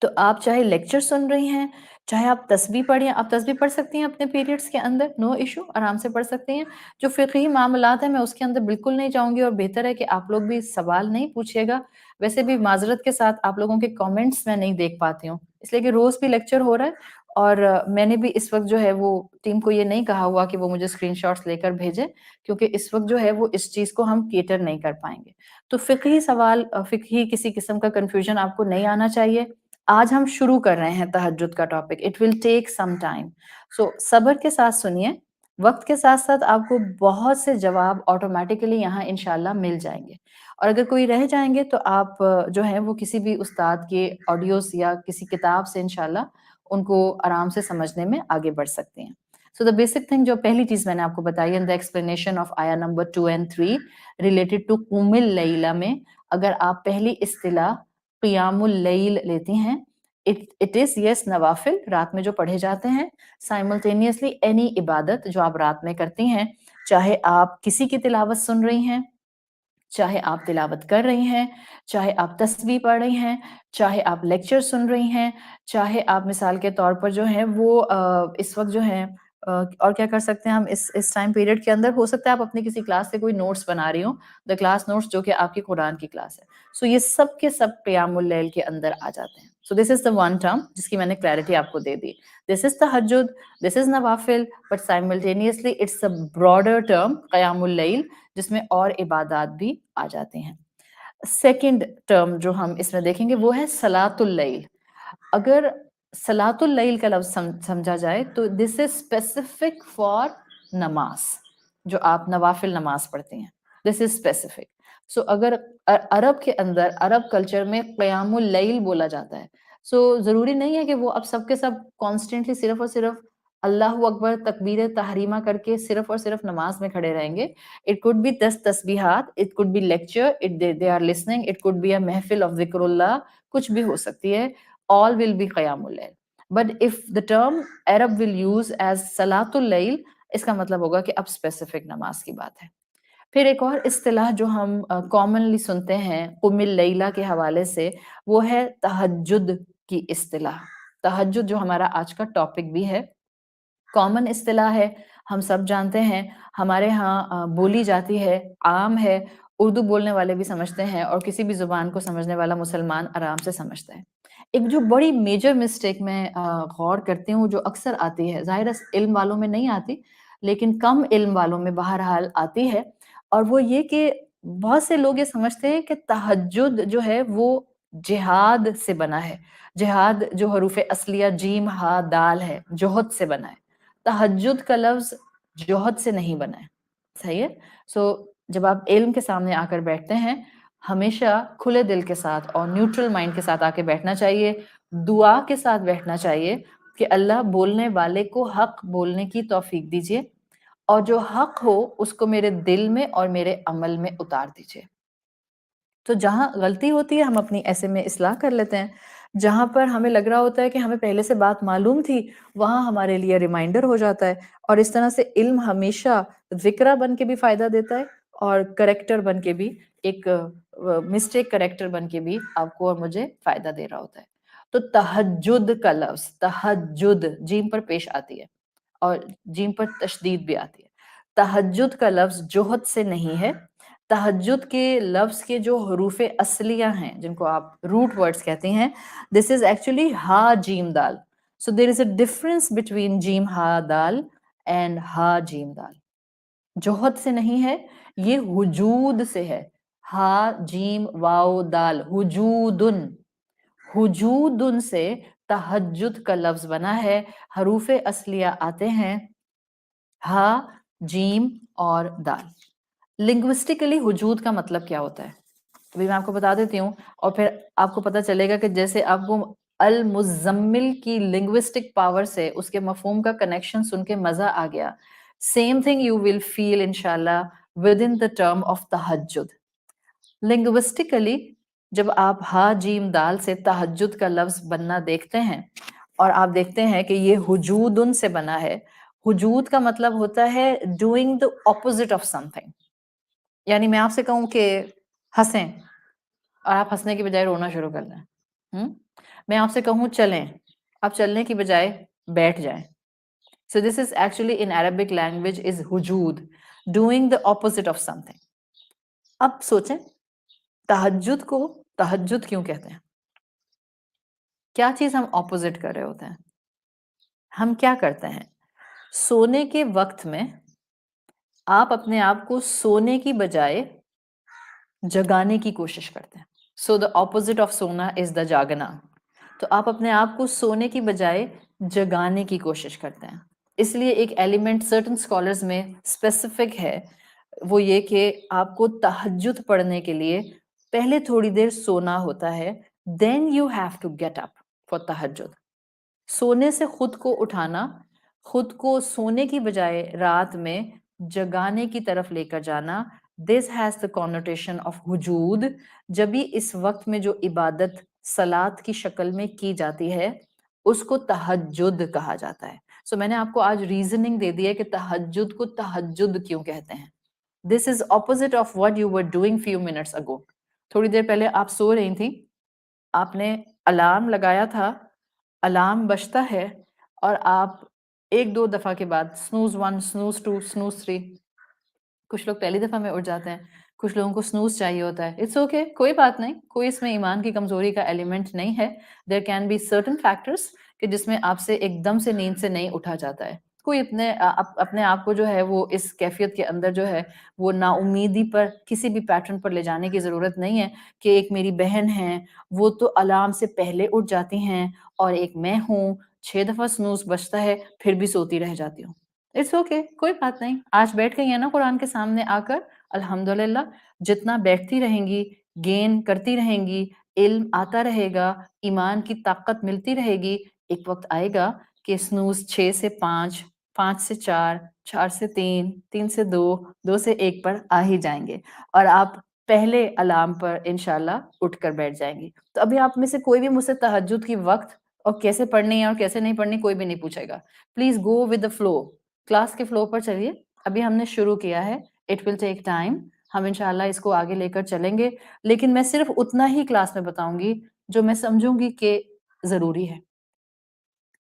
تو آپ چاہے لیکچر سن رہی ہیں، چاہے آپ تسبیح پڑھیں، آپ تسبیح پڑھ سکتی ہیں اپنے پیریڈز کے اندر، نو ایشو، آرام سے پڑھ سکتی ہیں۔ جو فقہی معاملات ہیں میں اس کے اندر بالکل نہیں جاؤں گی، اور بہتر ہے کہ آپ لوگ بھی سوال نہیں پوچھیے گا۔ ویسے بھی معذرت کے ساتھ آپ لوگوں کے کامنٹس میں نہیں دیکھ پاتی ہوں، اس لیے کہ روز بھی لیکچر ہو رہا ہے، اور میں نے بھی اس وقت جو ہے وہ ٹیم کو یہ نہیں کہا ہوا کہ وہ مجھے اسکرین شاٹس لے کر بھیجیں، کیونکہ اس وقت جو ہے وہ اس چیز کو ہم کیٹر نہیں کر پائیں گے۔ تو فقہی سوال، فقہی کسی قسم کا کنفیوژن آپ کو نہیں آنا چاہیے۔ آج ہم شروع کر رہے ہیں تہجد کا topic, it will take some time, so صبر کے ساتھ سنیے، وقت کے ساتھ ساتھ آپ کو بہت سے جواب آٹومیٹیکلی یہاں انشاءاللہ مل جائیں گے، اور اگر کوئی رہ جائیں گے تو آپ جو ہے وہ کسی بھی استاد کے آڈیوز یا کسی کتاب سے انشاءاللہ ان کو آرام سے سمجھنے میں آگے بڑھ سکتے ہیں۔ سو دا بیسک تھنگ، جو پہلی چیز میں نے آپ کو بتائی ان دا ایکسپلینیشن آف آیا نمبر 2 and 3 ریلیٹڈ ٹو قم اللیل میں، اگر آپ پہلی اصطلاح قیام اللیل لیتی ہیں، اٹ از یس نوافل رات میں جو پڑھے جاتے ہیں، سائملٹینیسلی اینی عبادت جو آپ رات میں کرتی ہیں، چاہے آپ کسی کی تلاوت سن رہی ہیں، چاہے آپ تلاوت کر رہی ہیں، چاہے آپ تسبیح پڑھ رہی ہیں، چاہے آپ لیکچر سن رہی ہیں، چاہے آپ مثال کے طور پر جو ہے وہ اس وقت جو ہے اور کیا کر سکتے ہیں ہم اس ٹائم پیریڈ کے اندر، ہو سکتا ہے آپ اپنی کسی کلاس سے کوئی نوٹس بنا رہی ہوں، دا کلاس نوٹس جو کہ آپ کی قرآن کی کلاس ہے، سو یہ سب کے سب قیام اللیل کے اندر آ جاتے ہیں۔ سو دس از دا ون ٹرم جس کی میں نے کلیئرٹی آپ کو دے دی، دس از تہجد، دس از نوافل، but simultaneously it's a broader term قیام اللیل، جس میں اور عبادات بھی آ جاتے ہیں۔ سیکنڈ ٹرم جو ہم اس میں دیکھیں گے وہ ہے صلاۃ اللیل۔ اگر صلاۃ اللیل کا لفظ سمجھا جائے تو دس از اسپیسیفک فار نماز، جو آپ نوافل نماز پڑھتے ہیں، دس از اسپیسیفک۔ سو اگر عرب کے اندر، عرب کلچر میں قیام اللیل بولا جاتا ہے، سو ضروری نہیں ہے کہ وہ اب سب کے سب کانسٹنٹلی صرف اور صرف اللہ اکبر تکبیر تحریمہ کر کے صرف اور صرف نماز میں کھڑے رہیں گے. اٹ کوڈ بی 10 تسبیحات, it could be lecture, they are listening, it could be a محفل آف ذکر اللہ, کچھ بھی ہو سکتی ہے. all will be قیام اللیل. but if the term Arab will use as صلاۃ اللیل, اس کا مطلب ہوگا کہ اب اسپیسیفک نماز کی بات ہے. پھر ایک اور اصطلاح جو ہم کامنلی سنتے ہیں قم اللیلہ کے حوالے سے, وہ ہے تہجد کی اصطلاح. تہجد جو ہمارا آج کا ٹاپک بھی ہے, کامن اصطلاح ہے, ہم سب جانتے ہیں, ہمارے ہاں بولی جاتی ہے, عام ہے, اردو بولنے والے بھی سمجھتے ہیں اور کسی بھی زبان کو سمجھنے والا مسلمان آرام سے سمجھتا ہے. ایک جو بڑی میجر مسٹیک میں غور کرتی ہوں, جو اکثر آتی ہے, ظاہر ہے علم والوں میں نہیں آتی لیکن کم علم والوں میں بہرحال آتی ہے, اور وہ یہ کہ بہت سے لوگ یہ سمجھتے ہیں کہ تہجد جو ہے وہ جہاد سے بنا ہے. جہاد جو حروف اصلیہ جیم ہا دال ہے, جوہد سے بنا ہے. تہجد کا لفظ جوہد سے نہیں بنا ہے. صحیح ہے. جب آپ علم کے سامنے آ کر بیٹھتے ہیں, ہمیشہ کھلے دل کے ساتھ اور نیوٹرل مائنڈ کے ساتھ آ کے بیٹھنا چاہیے, دعا کے ساتھ بیٹھنا چاہیے کہ اللہ بولنے والے کو حق بولنے کی توفیق دیجیے, اور جو حق ہو اس کو میرے دل میں اور میرے عمل میں اتار دیجیے. تو جہاں غلطی ہوتی ہے ہم اپنی ایسے میں اصلاح کر لیتے ہیں. جہاں پر ہمیں لگ رہا ہوتا ہے کہ ہمیں پہلے سے بات معلوم تھی, وہاں ہمارے لیے ریمائنڈر ہو جاتا ہے. اور اس طرح سے علم ہمیشہ ذکرہ بن کے بھی فائدہ دیتا ہے, اور کریکٹر بن کے بھی, ایک مسٹیک کریکٹر بن کے بھی آپ کو اور مجھے فائدہ دے رہا ہوتا ہے. تو تہجد کا لفظ, تہجد جیم پر پیش آتی ہے اور جیم پر تشدید بھی آتی ہے. تہجد کا لفظ جوہد سے نہیں ہے. تہجد کے لفظ کے جو حروف اصلیہ ہیں, جن کو آپ روٹ ورڈز کہتے ہیں, دس از ایکچولی ہا جیم دال. سو دیر از اے ڈفرنس بٹوین جیم ہا دال اینڈ ہا جیم دال. جوہد سے نہیں ہے, یہ وجود سے ہے. ہا جیم واو دال, وجودن, وجودن سے تہجد کا لفظ بنا ہے. حروف اصلیہ آتے ہیں ہا جیم اور دال. لنگوسٹکلی وجود کا مطلب کیا ہوتا ہے, ابھی میں آپ کو بتا دیتی ہوں, اور پھر آپ کو پتا چلے گا کہ جیسے آپ کو المزمل کی لنگوسٹک پاور سے اس کے مفہوم کا کنیکشن سن کے مزہ آ گیا. سیم تھنگ یو ول فیل انشاءاللہ with in the term of تہجد. لنگوسٹکلی جب آپ ہا جیم دال سے تہجد کا لفظ بننا دیکھتے ہیں, اور آپ دیکھتے ہیں کہ یہ وجودن سے بنا ہے. وجود کا مطلب ہوتا ہے doing the opposite of some thing. یعنی میں آپ سے کہوں کہ ہنسیں, اور آپ ہنسنے کی بجائے رونا شروع کر دیں. میں آپ سے کہوں چلیں, آپ چلنے کی بجائے بیٹھ جائیں. So this is actually in Arabic language is وجود, doing the opposite of something. اب سوچیں تہجد کو تہجد کیوں کہتے ہیں؟ کیا چیز ہم اپوزٹ کر رہے ہوتے ہیں؟ ہم کیا کرتے ہیں سونے کے وقت میں؟ آپ اپنے آپ کو سونے کی بجائے جگانے کی کوشش کرتے ہیں. سو دا اپوزٹ آف سونا از دا جاگنا. تو آپ اپنے آپ کو سونے کی بجائے جگانے کی کوشش کرتے ہیں. اس لیے ایک ایلیمنٹ سرٹن اسکالرز میں اسپیسیفک ہے, وہ یہ کہ آپ کو تہجد پڑھنے کے لیے پہلے تھوڑی دیر سونا ہوتا ہے, then you have to get up for تہجد. سونے سے خود کو اٹھانا, خود کو سونے کی بجائے رات میں جگانے کی طرف لے کر جانا, this has the connotation of وجود. جبھی اس وقت میں جو عبادت صلاۃ کی شکل میں کی جاتی ہے اس کو تہجد کہا جاتا ہے. سو میں نے آپ کو آج ریزننگ دے دی ہے کہ تہجد کو تہجد کیوں کہتے ہیں. This is opposite of what you were doing few minutes ago. تھوڑی دیر پہلے آپ سو رہی تھیں, آپ نے الارم لگایا تھا, الارم بجتا ہے, اور آپ ایک دو دفعہ کے بعد snooze 1, snooze 2, snooze 3, کچھ لوگ پہلی دفعہ میں اٹھ جاتے ہیں, کچھ لوگوں کو snooze چاہیے ہوتا ہے. اٹس اوکے, کوئی بات نہیں, کوئی اس میں ایمان کی کمزوری کا ایلیمنٹ نہیں ہے. There can be certain factors کہ جس میں آپ سے ایک دم سے نیند سے نہیں اٹھا جاتا ہے. کوئی اپنے آپ کو جو ہے وہ اس کیفیت کے اندر جو ہے وہ نا امیدی پر کسی بھی پیٹرن پر لے جانے کی ضرورت نہیں ہے کہ ایک میری بہن ہے وہ تو الارم سے پہلے اٹھ جاتی ہیں, اور ایک میں ہوں 6 دفعہ snooze بجتا ہے پھر بھی سوتی رہ جاتی ہوں. اٹس اوکے, کوئی بات نہیں. آج بیٹھ گئی ہیں نا قرآن کے سامنے آ کر, الحمدللہ. جتنا بیٹھتی رہیں گی, گین کرتی رہیں گی, علم آتا رہے گا, ایمان کی طاقت ملتی رہے گی, ایک وقت آئے گا کہ snooze 6 سے 5, 5 سے 4, 4 سے 3, 3 سے 2, 2 سے 1 پر آ ہی جائیں گے اور آپ پہلے الارم پر انشاءاللہ اٹھ کر بیٹھ جائیں گی. تو ابھی آپ میں سے کوئی بھی مجھ سے تہجد کی وقت اور کیسے پڑھنی ہے اور کیسے نہیں پڑھنی کوئی بھی نہیں پوچھے گا. Please go with the flow. Class کے فلو پر چلیے. ابھی ہم نے شروع کیا ہے. It will take time. ہم انشاءاللہ اس کو آگے لے کر چلیں گے لیکن میں صرف اتنا ہی کلاس میں بتاؤں گی جو میں سمجھوں گی کہ ضروری ہے.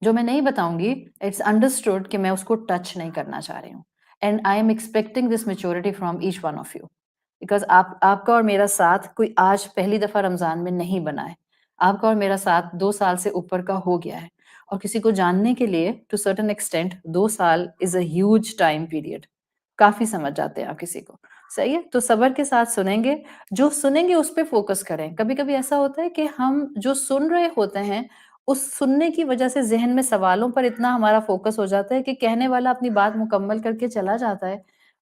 جو میں نہیں بتاؤں گی اٹس انڈرسٹوڈ کہ میں اس کو ٹچ نہیں کرنا چاہ رہی ہوں. And I am expecting this maturity from each one of you. Because آپ کا اور میرا ساتھ کوئی آج پہلی دفعہ رمضان میں نہیں بنا ہے. آپ کا اور میرا ساتھ 2 سال سے اوپر کا ہو گیا ہے اور کسی کو جاننے کے لیے ٹو سرٹن ایکسٹینٹ 2 سال از اے ہیوج ٹائم پیریڈ. کافی سمجھ جاتے ہیں آپ کسی کو. صحیح ہے. تو صبر کے ساتھ سنیں گے. جو سنیں گے اس پہ فوکس کریں. کبھی کبھی ایسا ہوتا ہے کہ ہم جو سن رہے ہوتے ہیں اس سننے کی وجہ سے ذہن میں سوالوں پر اتنا ہمارا فوکس ہو جاتا ہے کہ کہنے والا اپنی بات مکمل کر کے چلا جاتا ہے.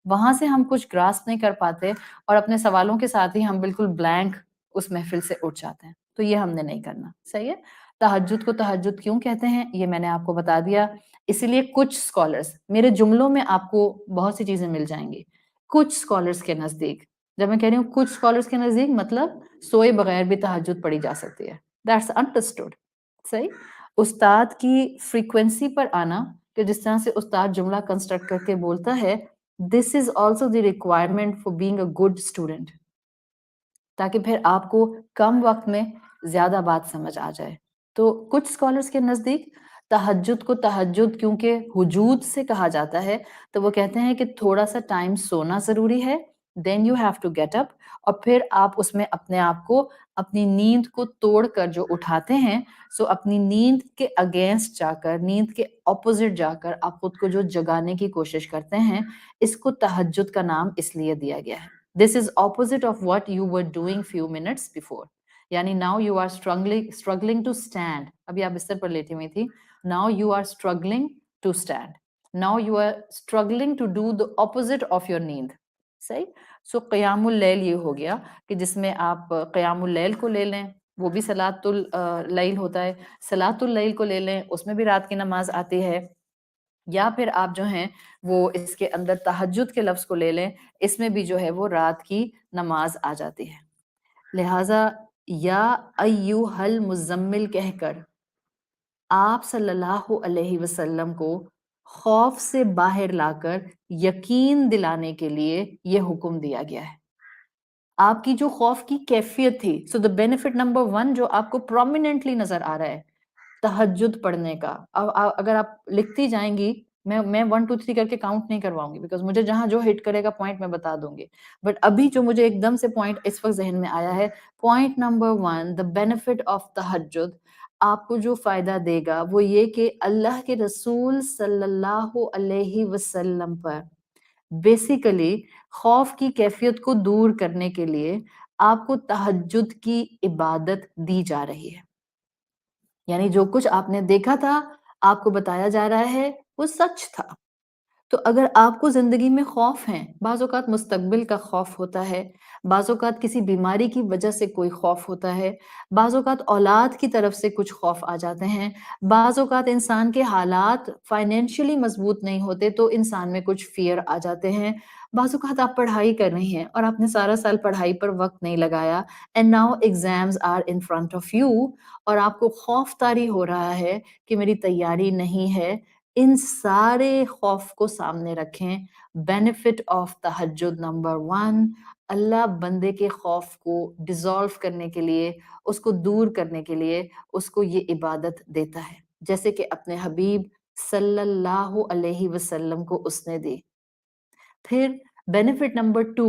وہاں سے ہم کچھ گراسپ نہیں کر پاتے اور اپنے سوالوں کے ساتھ ہی ہم بالکل بلینک اس محفل سے اٹھ جاتے ہیں. تو یہ ہم نے نہیں کرنا. صحیح ہے. تہجد کو تہجد کیوں کہتے ہیں یہ میں نے آپ کو بتا دیا. اسی لیے کچھ اسکالرس میرے جملوں میں آپ کو بہت سی چیزیں مل جائیں گی. کچھ اسکالرس کے نزدیک جب میں کہہ رہی ہوں کچھ اسکالرس کے نزدیک مطلب سوئے بغیر بھی تہجد پڑھی جا سکتی ہے. That's understood. صحیح. استاد کی فریکوینسی پر آنا کہ جس طرح سے استاد جملہ کنسٹرکٹ کر کے بولتا ہے this is also the requirement for being a good student. تاکہ پھر آپ کو کم وقت میں زیادہ بات سمجھ آ جائے. تو کچھ اسکالرس کے نزدیک تہجد کو تہجد کیونکہ ہجود سے کہا جاتا ہے تو وہ کہتے ہیں کہ تھوڑا سا ٹائم سونا ضروری ہے. Then you have to get up اور پھر آپ اس میں اپنے آپ کو اپنی نیند کو توڑ کر جو اٹھاتے ہیں سو اپنی نیند کے اگینسٹ جا کر نیند کے اپوزٹ جا کر آپ خود کو جو جگانے کی کوشش کرتے ہیں اس کو تہجد کا نام اس لیے دیا گیا ہے. This is opposite of what you were doing few minutes before. یعنی now you are struggling to stand. ابھی آپ بستر پر لیٹی ہوئی تھی. Now you are struggling to stand. Now you are struggling to do the opposite of your نیند. صحیح. سو قیام اللیل یہ ہو گیا کہ جس میں آپ قیام اللیل کو لے لیں وہ بھی صلاۃ اللیل ہوتا ہے. صلاۃ اللیل کو لے لیں اس میں بھی رات کی نماز آتی ہے. یا پھر آپ جو ہیں وہ اس کے اندر تہجد کے لفظ کو لے لیں اس میں بھی جو ہے وہ رات کی نماز آ جاتی ہے. لہٰذا یا ایھا المزمل کہہ کر آپ صلی اللہ علیہ وسلم کو خوف سے باہر لا کر یقین دلانے کے لیے یہ حکم دیا گیا ہے. آپ کی جو خوف کی کیفیت تھی سو دا بینیفٹ نمبر 1 جو آپ کو پرومیننٹلی نظر آ رہا ہے تہجد پڑھنے کا. اگر آپ لکھتی جائیں گی میں 1 2 3 کر کے کاؤنٹ نہیں کرواؤں گی بیکاز مجھے جہاں جو ہٹ کرے گا پوائنٹ میں بتا دوں گی. بٹ ابھی جو مجھے ایک دم سے پوائنٹ اس وقت ذہن میں آیا ہے point number 1 the benefit of تہجد آپ کو جو فائدہ دے گا وہ یہ کہ اللہ کے رسول صلی اللہ علیہ وسلم پر بیسیکلی خوف کی کیفیت کو دور کرنے کے لیے آپ کو تہجد کی عبادت دی جا رہی ہے. یعنی جو کچھ آپ نے دیکھا تھا آپ کو بتایا جا رہا ہے وہ سچ تھا. تو اگر آپ کو زندگی میں خوف ہیں بعض اوقات مستقبل کا خوف ہوتا ہے بعض اوقات کسی بیماری کی وجہ سے کوئی خوف ہوتا ہے بعض اوقات اولاد کی طرف سے کچھ خوف آ جاتے ہیں بعض اوقات انسان کے حالات فائنینشلی مضبوط نہیں ہوتے تو انسان میں کچھ فیئر آ جاتے ہیں بعض اوقات آپ پڑھائی کر رہی ہیں اور آپ نے سارا سال پڑھائی پر وقت نہیں لگایا and now exams are in front of you اور آپ کو خوف طاری ہو رہا ہے کہ میری تیاری نہیں ہے. ان سارے خوف کو سامنے رکھیں. بینیفٹ آف تہجد نمبر 1 اللہ بندے کے خوف کو ڈیزالو کرنے کے لیے اس کو دور کرنے کے لیے اس کو یہ عبادت دیتا ہے جیسے کہ اپنے حبیب صلی اللہ علیہ وسلم کو اس نے دی. پھر بینیفٹ نمبر 2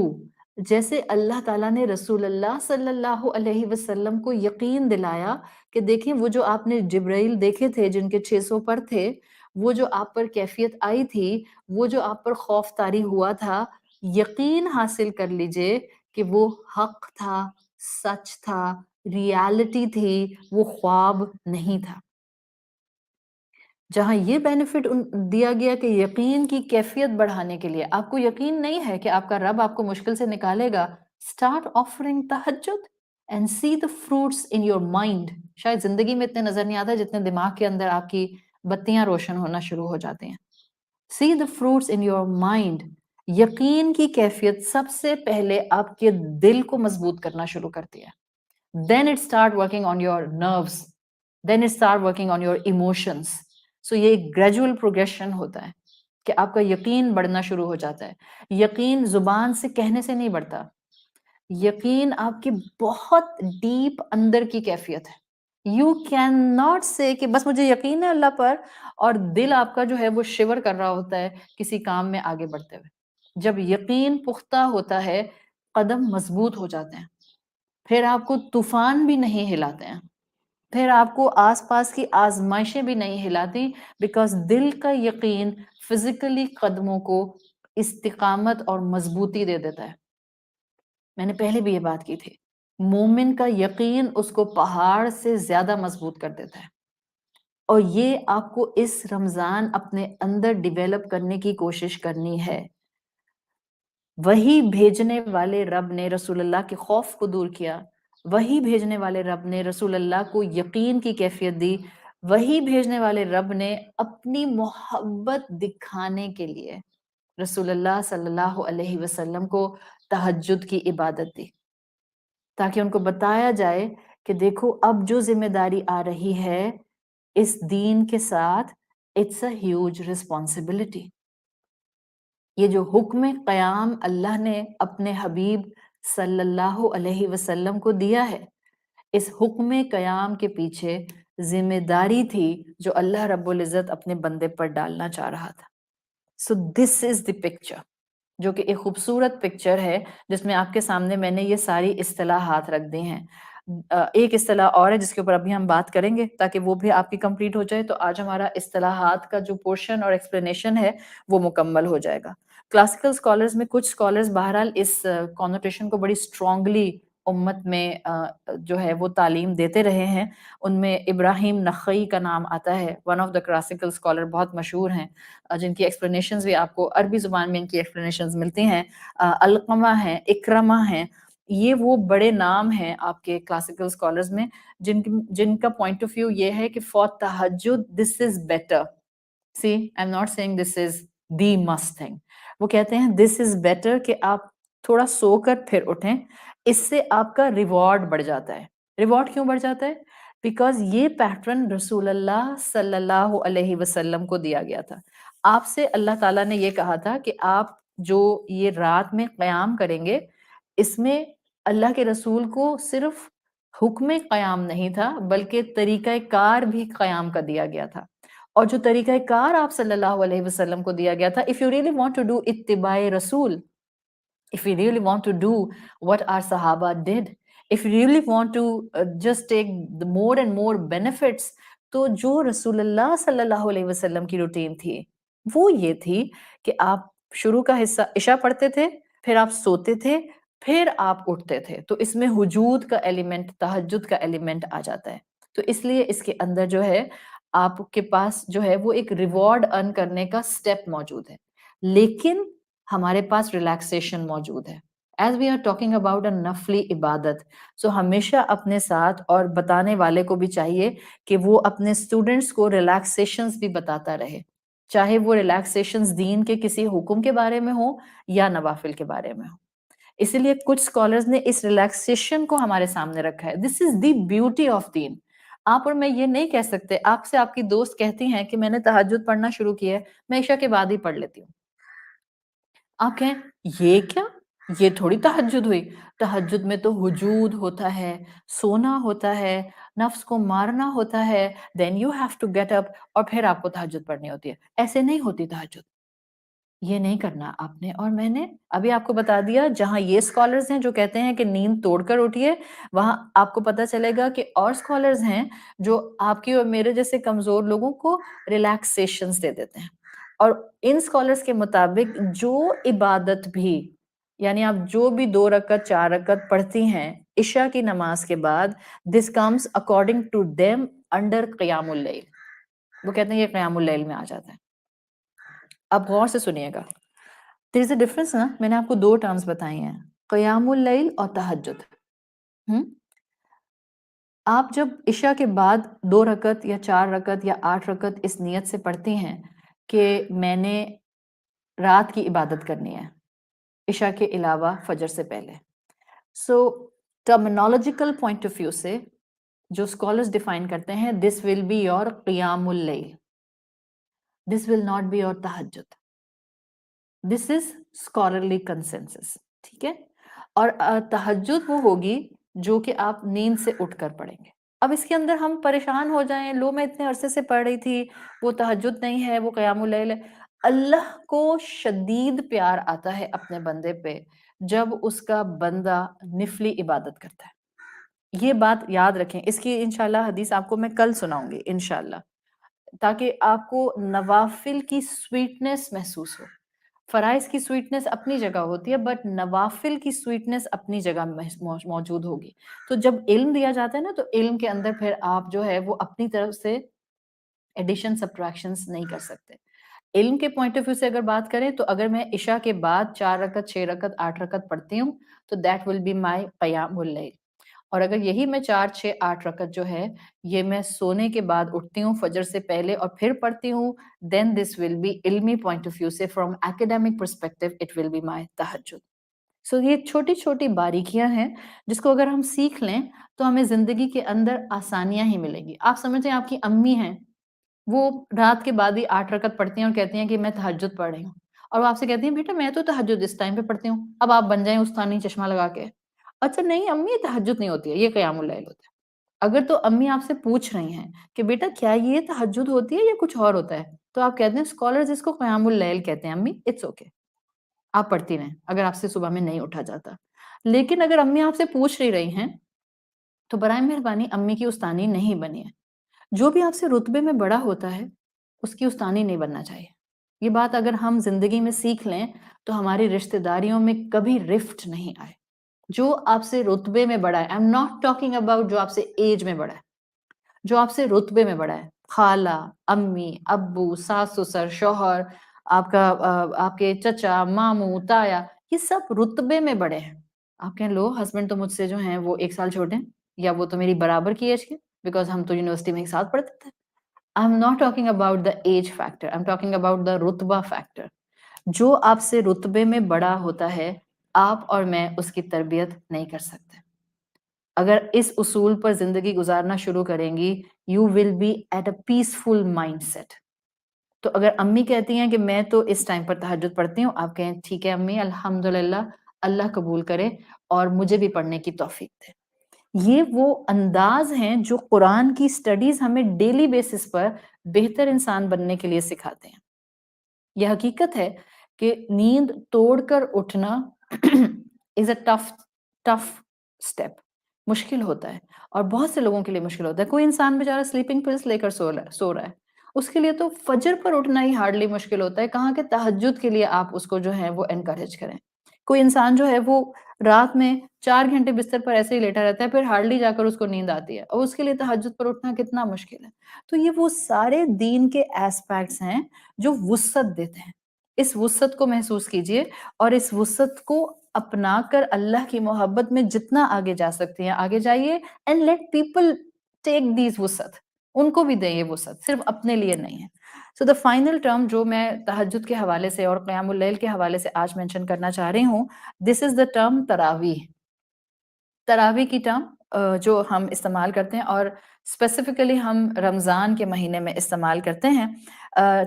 جیسے اللہ تعالیٰ نے رسول اللہ صلی اللہ علیہ وسلم کو یقین دلایا کہ دیکھیں وہ جو آپ نے جبرائیل دیکھے تھے جن کے 600 پر تھے وہ جو آپ پر کیفیت آئی تھی وہ جو آپ پر خوف طاری ہوا تھا یقین حاصل کر لیجئے کہ وہ حق تھا سچ تھا ریالٹی تھی وہ خواب نہیں تھا. جہاں یہ بینیفٹ دیا گیا کہ یقین کی کیفیت بڑھانے کے لیے آپ کو یقین نہیں ہے کہ آپ کا رب آپ کو مشکل سے نکالے گا start offering تہجد and see the fruits in your mind. شاید زندگی میں اتنے نظر نہیں آتا جتنے دماغ کے اندر آپ کی بتیاں روشن ہونا شروع ہو جاتے ہیں. See the fruits in your mind. یقین کی کیفیت سب سے پہلے آپ کے دل کو مضبوط کرنا شروع کرتی ہے. Then it start working on your nerves. Then it start working on your emotions. So یہ ایک gradual progression ہوتا ہے کہ آپ کا یقین بڑھنا شروع ہو جاتا ہے. یقین زبان سے کہنے سے نہیں بڑھتا. یقین آپ کی بہت ڈیپ اندر کی کیفیت ہے. یو کین ناٹ سے کہ بس مجھے یقین ہے اللہ پر، اور دل آپ کا جو ہے وہ شیور کر رہا ہوتا ہے کسی کام میں آگے بڑھتے ہوئے. جب یقین پختہ ہوتا ہے قدم مضبوط ہو جاتے ہیں، پھر آپ کو طوفان بھی نہیں ہلاتے ہیں، پھر آپ کو آس پاس کی آزمائشیں بھی نہیں ہلاتی، بیکاز دل کا یقین فزیکلی قدموں کو استقامت اور مضبوطی دے دیتا ہے. میں نے پہلے بھی یہ بات کی تھی، مومن کا یقین اس کو پہاڑ سے زیادہ مضبوط کر دیتا ہے. اور یہ آپ کو اس رمضان اپنے اندر ڈیویلپ کرنے کی کوشش کرنی ہے. وہی بھیجنے والے رب نے رسول اللہ کے خوف کو دور کیا، وہی بھیجنے والے رب نے رسول اللہ کو یقین کی کیفیت دی، وہی بھیجنے والے رب نے اپنی محبت دکھانے کے لیے رسول اللہ صلی اللہ علیہ وسلم کو تہجد کی عبادت دی، تاکہ ان کو بتایا جائے کہ دیکھو اب جو ذمہ داری آ رہی ہے اس دین کے ساتھ، اٹس اے ہیوج ریسپانسبلٹی. یہ جو حکم قیام اللہ نے اپنے حبیب صلی اللہ علیہ وسلم کو دیا ہے، اس حکم قیام کے پیچھے ذمہ داری تھی جو اللہ رب العزت اپنے بندے پر ڈالنا چاہ رہا تھا. سو دس از دی پکچر، جو کہ ایک خوبصورت پکچر ہے جس میں آپ کے سامنے میں نے یہ ساری اصطلاحات رکھ دی ہیں. ایک اصطلاح اور ہے جس کے اوپر ابھی ہم بات کریں گے تاکہ وہ بھی آپ کی کمپلیٹ ہو جائے. تو آج ہمارا اصطلاحات کا جو پورشن اور ایکسپلینیشن ہے وہ مکمل ہو جائے گا. کلاسیکل اسکالرز میں کچھ اسکالرز بہرحال اس کونوٹیشن کو بڑی اسٹرانگلی امت میں جو ہے وہ تعلیم دیتے رہے ہیں. ان میں ابراہیم نخعی کا نام آتا ہے، one of the classical scholar, بہت مشہور ہیں، جن کی ایکسپلینیشنز بھی آپ کو عربی زبان میں ان کی ایکسپلینیشنز ملتی ہیں. علقمہ ہیں، اکرمہ ہیں، یہ وہ بڑے نام ہیں آپ کے کلاسیکل اسکالرز میں جن کا پوائنٹ آف ویو یہ ہے کہ فار تہجد this is better. See I am not saying this is the must thing. وہ کہتے ہیں دس از بیٹر کہ آپ تھوڑا سو کر پھر اٹھیں، اس سے آپ کا ریوارڈ بڑھ جاتا ہے. ریوارڈ کیوں بڑھ جاتا ہے؟ بیکاز یہ پیٹرن رسول اللہ صلی اللہ علیہ وسلم کو دیا گیا تھا. آپ سے اللہ تعالیٰ نے یہ کہا تھا کہ آپ جو یہ رات میں قیام کریں گے، اس میں اللہ کے رسول کو صرف حکم قیام نہیں تھا بلکہ طریقہ کار بھی قیام کا دیا گیا تھا. اور جو طریقہ کار آپ صلی اللہ علیہ وسلم کو دیا گیا تھا، if you really want to do اتباع رسول، if you really want to do what our صحابہ did, if you really want to just take the more and more benefits، تو جو رسول اللہ صلی اللہ علیہ وسلم کی روٹین تھی وہ یہ تھی کہ آپ شروع کا حصہ عشاء پڑھتے تھے، پھر آپ سوتے تھے، پھر آپ اٹھتے تھے. تو اس میں ہجود کا ایلیمنٹ، تہجد کا ایلیمنٹ آ جاتا ہے. تو اس لیے اس کے اندر جو ہے آپ کے پاس جو ہے وہ ایک ریوارڈ ارن کرنے کا سٹیپ موجود ہے، لیکن ہمارے پاس ریلیکسیشن موجود ہے. As we are talking about a نفلی عبادت، سو ہمیشہ اپنے ساتھ اور بتانے والے کو بھی چاہیے کہ وہ اپنے اسٹوڈنٹس کو ریلیکسیشنز بھی بتاتا رہے، چاہے وہ ریلیکسیشنز دین کے کسی حکم کے بارے میں ہو یا نوافل کے بارے میں ہو. اسی لیے کچھ اسکالرز نے اس ریلیکسیشن کو ہمارے سامنے رکھا ہے. This is the beauty of دین. آپ اور میں یہ نہیں کہہ سکتے، آپ سے آپ کی دوست کہتی ہیں کہ میں نے تہجد پڑھنا شروع کیا ہے، میں عشاء کے بعد ہی پڑھ لیتی ہوں. آپ کہیں یہ کیا، یہ تھوڑی تہجد ہوئی. تہجد میں تو وجود ہوتا ہے، سونا ہوتا ہے، نفس کو مارنا ہوتا ہے، then you have to get up, اور پھر آپ کو تہجد پڑھنی ہوتی ہے. ایسے نہیں ہوتی تہجد. یہ نہیں کرنا آپ نے. اور میں نے ابھی آپ کو بتا دیا، جہاں یہ اسکالرز ہیں جو کہتے ہیں کہ نیند توڑ کر اٹھیے، وہاں آپ کو پتا چلے گا کہ اور اسکالرز ہیں جو آپ کی اور میرے جیسے کمزور لوگوں کو ریلیکسیشنز دے دیتے ہیں. اور ان اسکالرز کے مطابق جو عبادت بھی، یعنی آپ جو بھی 2 رکعت 4 رکعت پڑھتی ہیں عشاء کی نماز کے بعد، this comes according to them under قیام اللیل. وہ کہتے ہیں یہ قیام اللیل میں آ جاتا ہے. اب غور سے سنیے گا، دیر از اے ڈفرنس نا. میں نے آپ کو 2 ٹرمز بتائی ہیں، قیام اللیل اور تہجد. آپ جب عشاء کے بعد 2 رکعت یا 4 رکعت یا 8 رکعت اس نیت سے پڑھتی ہیں کہ میں نے رات کی عبادت کرنی ہے عشاء کے علاوہ فجر سے پہلے. سو ٹرمینالوجیکل پوائنٹ آف ویو سے جو اسکالرز ڈیفائن کرتے ہیں دس ول بی یور قیام اللیل، دس ول ناٹ بی یور تہجد. This is scholarly consensus. ٹھیک ہے. اور تہجد وہ ہوگی جو کہ آپ نیند سے اٹھ کر پڑھیں گے. اب اس کے اندر ہم پریشان ہو جائیں، لو میں اتنے عرصے سے پڑھ رہی تھی، وہ تہجد نہیں ہے، وہ قیام اللیل ہے. اللہ کو شدید پیار آتا ہے اپنے بندے پہ جب اس کا بندہ نفلی عبادت کرتا ہے. یہ بات یاد رکھیں. اس کی انشاءاللہ حدیث آپ کو میں کل سناؤں گی انشاءاللہ، تاکہ آپ کو نوافل کی سویٹنس محسوس ہو. فرائض کی سویٹنس اپنی جگہ ہوتی ہے، بٹ نوافل کی سویٹنس اپنی جگہ موجود ہوگی. تو جب علم دیا جاتا ہے نا، تو علم کے اندر پھر آپ جو ہے وہ اپنی طرف سے ایڈیشن سبٹریکشنز نہیں کر سکتے. علم کے پوائنٹ آف ویو سے اگر بات کریں تو اگر میں عشاء کے بعد 4 رکعت 6 رکعت 8 رکعت پڑھتی ہوں تو دیٹ ول بی مائی قیام اللیل. اور اگر یہی میں 4 6 8 رکعت جو ہے یہ میں سونے کے بعد اٹھتی ہوں فجر سے پہلے اور پھر پڑھتی ہوں، دین دس ول بی علمی پوائنٹ آف ویو سے from academic perspective it will be my تہجد. سو یہ چھوٹی چھوٹی باریکیاں ہیں جس کو اگر ہم سیکھ لیں تو ہمیں زندگی کے اندر آسانیاں ہی ملیں گی. آپ سمجھیں آپ کی امی ہیں، وہ رات کے بعد ہی 8 رکعت پڑھتی ہیں اور کہتی ہیں کہ میں تہجد پڑھ رہی ہوں، اور وہ آپ سے کہتی ہیں بیٹا میں تو تہجد اس ٹائم پہ پڑھتی ہوں. اب آپ بن جائیں استانی چشمہ لگا کے، اچھا نہیں امی یہ تہجد نہیں ہوتی ہے، یہ قیام اللیل ہوتا ہے. اگر تو امی آپ سے پوچھ رہی ہیں کہ بیٹا کیا یہ تہجد ہوتی ہے یا کچھ اور ہوتا ہے، تو آپ کہتے ہیں اسکالرز اس کو قیام اللیل کہتے ہیں امی، اٹس اوکے آپ پڑھتی رہیں اگر آپ سے صبح میں نہیں اٹھا جاتا. لیکن اگر امی آپ سے پوچھ رہی ہیں تو برائے مہربانی امی کی استانی نہیں بنی ہے. جو بھی آپ سے رتبے میں بڑا ہوتا ہے اس کی استانی نہیں بننا چاہیے. یہ بات اگر ہم زندگی میں سیکھ لیں تو ہماری رشتہ داریوں میں کبھی رفٹ نہیں آئے. جو آپ سے رتبے میں بڑا ہے، آئی ایم ناٹ ٹاکنگ اباؤٹ جو آپ سے ایج میں بڑا ہے، جو آپ سے رتبے میں بڑا ہے، خالہ، امی، ابو، ساس سسر، شوہر، آپ کا آپ کے چچا، ماموں، تایا، یہ سب رتبے میں بڑے ہیں. آپ کہیں لو ہسبینڈ تو مجھ سے جو ہیں وہ 1 سال چھوٹے ہیں یا وہ تو میری برابر کی ایج کے، بیکاز ہم تو یونیورسٹی میں ایک ساتھ پڑھتے تھے. I'm not talking about the age factor. I'm talking about the رتبہ factor. جو آپ سے رتبے میں بڑا ہوتا ہے آپ اور میں اس کی تربیت نہیں کر سکتے. اگر اس اصول پر زندگی گزارنا شروع کریں گی you will be at a peaceful mindset. تو اگر امی کہتی ہیں کہ میں تو اس ٹائم پر تہجد پڑھتی ہوں، آپ کہیں ٹھیک ہے امی الحمدللہ، اللہ قبول کرے اور مجھے بھی پڑھنے کی توفیق دے. یہ وہ انداز ہیں جو قرآن کی سٹڈیز ہمیں ڈیلی بیسس پر بہتر انسان بننے کے لیے سکھاتے ہیں. یہ حقیقت ہے کہ نیند توڑ کر اٹھنا از اے ٹف اسٹیپ، مشکل ہوتا ہے اور بہت سے لوگوں کے لیے مشکل ہوتا ہے. کوئی انسان بیچارہ سلیپنگ پلس لے کر سو رہا ہے، اس کے لیے تو فجر پر اٹھنا ہی ہارڈلی مشکل ہوتا ہے، کہاں کہ تہجد کے لیے آپ اس کو جو ہے وہ انکریج کریں. کوئی انسان جو ہے وہ رات میں 4 گھنٹے بستر پر ایسے ہی لیٹا رہتا ہے، پھر ہارڈلی جا کر اس کو نیند آتی ہے، اور اس کے لیے تہجد پر اٹھنا کتنا مشکل ہے. تو یہ وہ سارے دین کے ایسپیکٹس ہیں جو وسعت دیتے ہیں. اس وسعت کو محسوس کیجئے اور اس وسعت کو اپنا کر اللہ کی محبت میں جتنا آگے جا سکتے ہیں آگے جائیے. And let people take these وسعت، ان کو بھی دیں یہ وسعت، صرف اپنے لیے نہیں ہے. سو دا فائنل ٹرم جو میں تہجد کے حوالے سے اور قیام اللیل کے حوالے سے آج مینشن کرنا چاہ رہی ہوں، دس از دا ٹرم تراویح. تراویح کی ٹرم جو ہم استعمال کرتے ہیں اور اسپیسیفکلی ہم رمضان کے مہینے میں استعمال کرتے ہیں.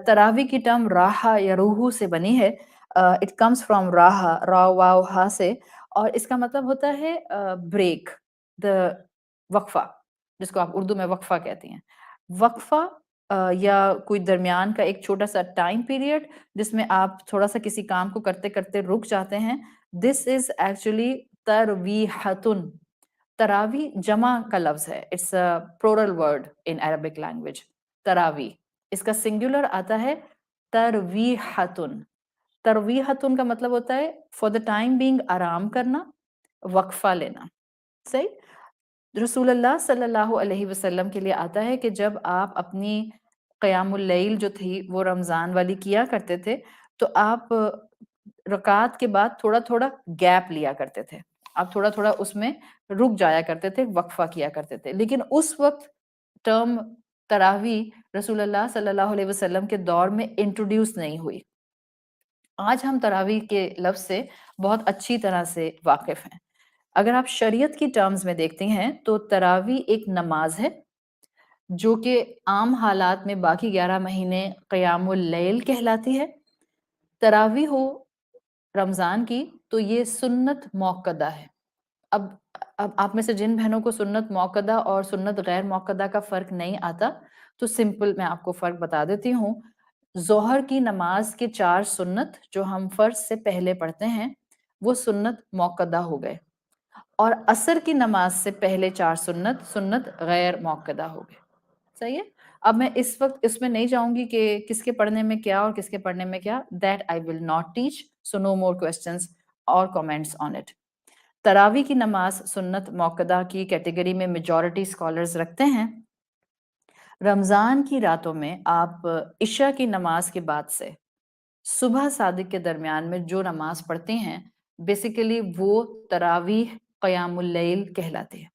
تراویح کی ٹرم راہا یا روحو سے بنی ہے. اٹ کمز فرام راہا، را واو ہا سے، اور اس کا مطلب ہوتا ہے بریک، دا وقفہ، جس کو آپ اردو میں وقفہ کہتی ہیں. وقفہ یا کوئی درمیان کا ایک چھوٹا سا ٹائم پیریڈ جس میں آپ تھوڑا سا کسی کام کو کرتے کرتے رک جاتے ہیں. دس از ایکچولی ترویحتن. تراویح جمع کا لفظ ہے، it's a plural word in Arabic language. تراویح اس کا سنگولر آتا ہے ترویحتن. ترویحتن کا مطلب ہوتا ہے فار دا ٹائم بینگ آرام کرنا، وقفہ لینا. صحیح. رسول اللہ صلی اللہ علیہ وسلم کے لیے آتا ہے کہ جب آپ اپنی قیام اللیل جو تھی وہ رمضان والی کیا کرتے تھے تو آپ رکعات کے بعد تھوڑا تھوڑا گیپ لیا کرتے تھے. آپ تھوڑا تھوڑا اس میں رک جایا کرتے تھے، وقفہ کیا کرتے تھے. لیکن اس وقت ٹرم تراویح رسول اللہ صلی اللہ علیہ وسلم کے دور میں انٹروڈیوس نہیں ہوئی. آج ہم تراویح کے لفظ سے بہت اچھی طرح سے واقف ہیں. اگر آپ شریعت کی ٹرمز میں دیکھتے ہیں تو تراویح ایک نماز ہے جو کہ عام حالات میں باقی 11 مہینے قیام اللیل کہلاتی ہے. تراویح ہو رمضان کی تو یہ سنت موقدہ ہے. اب آپ میں سے جن بہنوں کو سنت موقدہ اور سنت غیر موقدہ کا فرق نہیں آتا تو سمپل میں آپ کو فرق بتا دیتی ہوں. ظہر کی نماز کے 4 سنت جو ہم فرض سے پہلے پڑھتے ہیں وہ سنت موقدہ ہو گئے، اور عصر کی نماز سے پہلے 4 سنت سنت غیر موقدہ ہو گئے. صحیح ہے. اب میں اس وقت اس میں نہیں جاؤں گی کہ کس کے پڑھنے میں کیا اور کس کے پڑھنے میں کیا. That I will not teach. So no more questions اور کامنٹس آن اٹ. تراویح کی نماز سنت موقدہ کی کیٹیگری میں میجورٹی اسکالرز رکھتے ہیں. رمضان کی راتوں میں آپ عشاء کی نماز کے بعد سے صبح صادق کے درمیان میں جو نماز پڑھتے ہیں بیسیکلی وہ تراویح قیام اللیل کہلاتی ہے.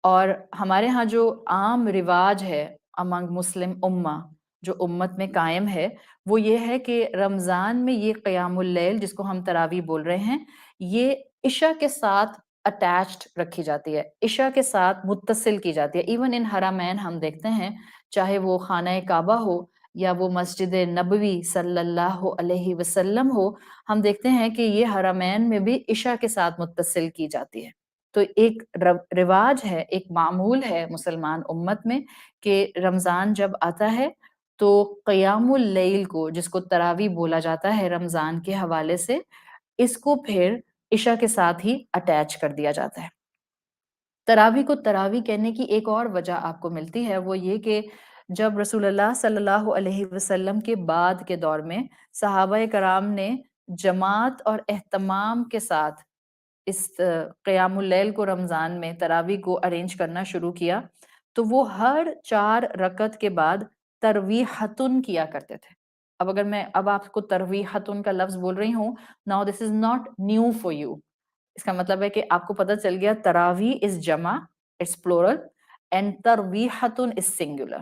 اور ہمارے ہاں جو عام رواج ہے امنگ مسلم امہ جو امت میں قائم ہے وہ یہ ہے کہ رمضان میں یہ قیام اللیل جس کو ہم تراویح بول رہے ہیں یہ عشاء کے ساتھ اٹیچڈ رکھی جاتی ہے، عشاء کے ساتھ متصل کی جاتی ہے. ایون ان حرمین ہم دیکھتے ہیں چاہے وہ خانہ کعبہ ہو یا وہ مسجد نبوی صلی اللہ علیہ وسلم ہو، ہم دیکھتے ہیں کہ یہ حرمین میں بھی عشاء کے ساتھ متصل کی جاتی ہے. تو ایک رواج ہے، ایک معمول ہے مسلمان امت میں کہ رمضان جب آتا ہے تو قیام اللیل کو جس کو تراویح بولا جاتا ہے رمضان کے حوالے سے اس کو پھر عشاء کے ساتھ ہی اٹیچ کر دیا جاتا ہے. تراویح کو تراویح کہنے کی ایک اور وجہ آپ کو ملتی ہے وہ یہ کہ جب رسول اللہ صلی اللہ علیہ وسلم کے بعد کے دور میں صحابہ کرام نے جماعت اور اہتمام کے ساتھ اس قیام اللیل کو رمضان میں تراویح کو ارینج کرنا شروع کیا تو وہ ہر 4 رکعت کے بعد ترویحتن کیا کرتے تھے. اب اگر میں اب آپ کو ترویحتن کا لفظ بول رہی ہوں now this is not new for you. اس کا مطلب ہے کہ آپ کو پتہ چل گیا تراویح is جمع, it's plural and ترویحتن is singular.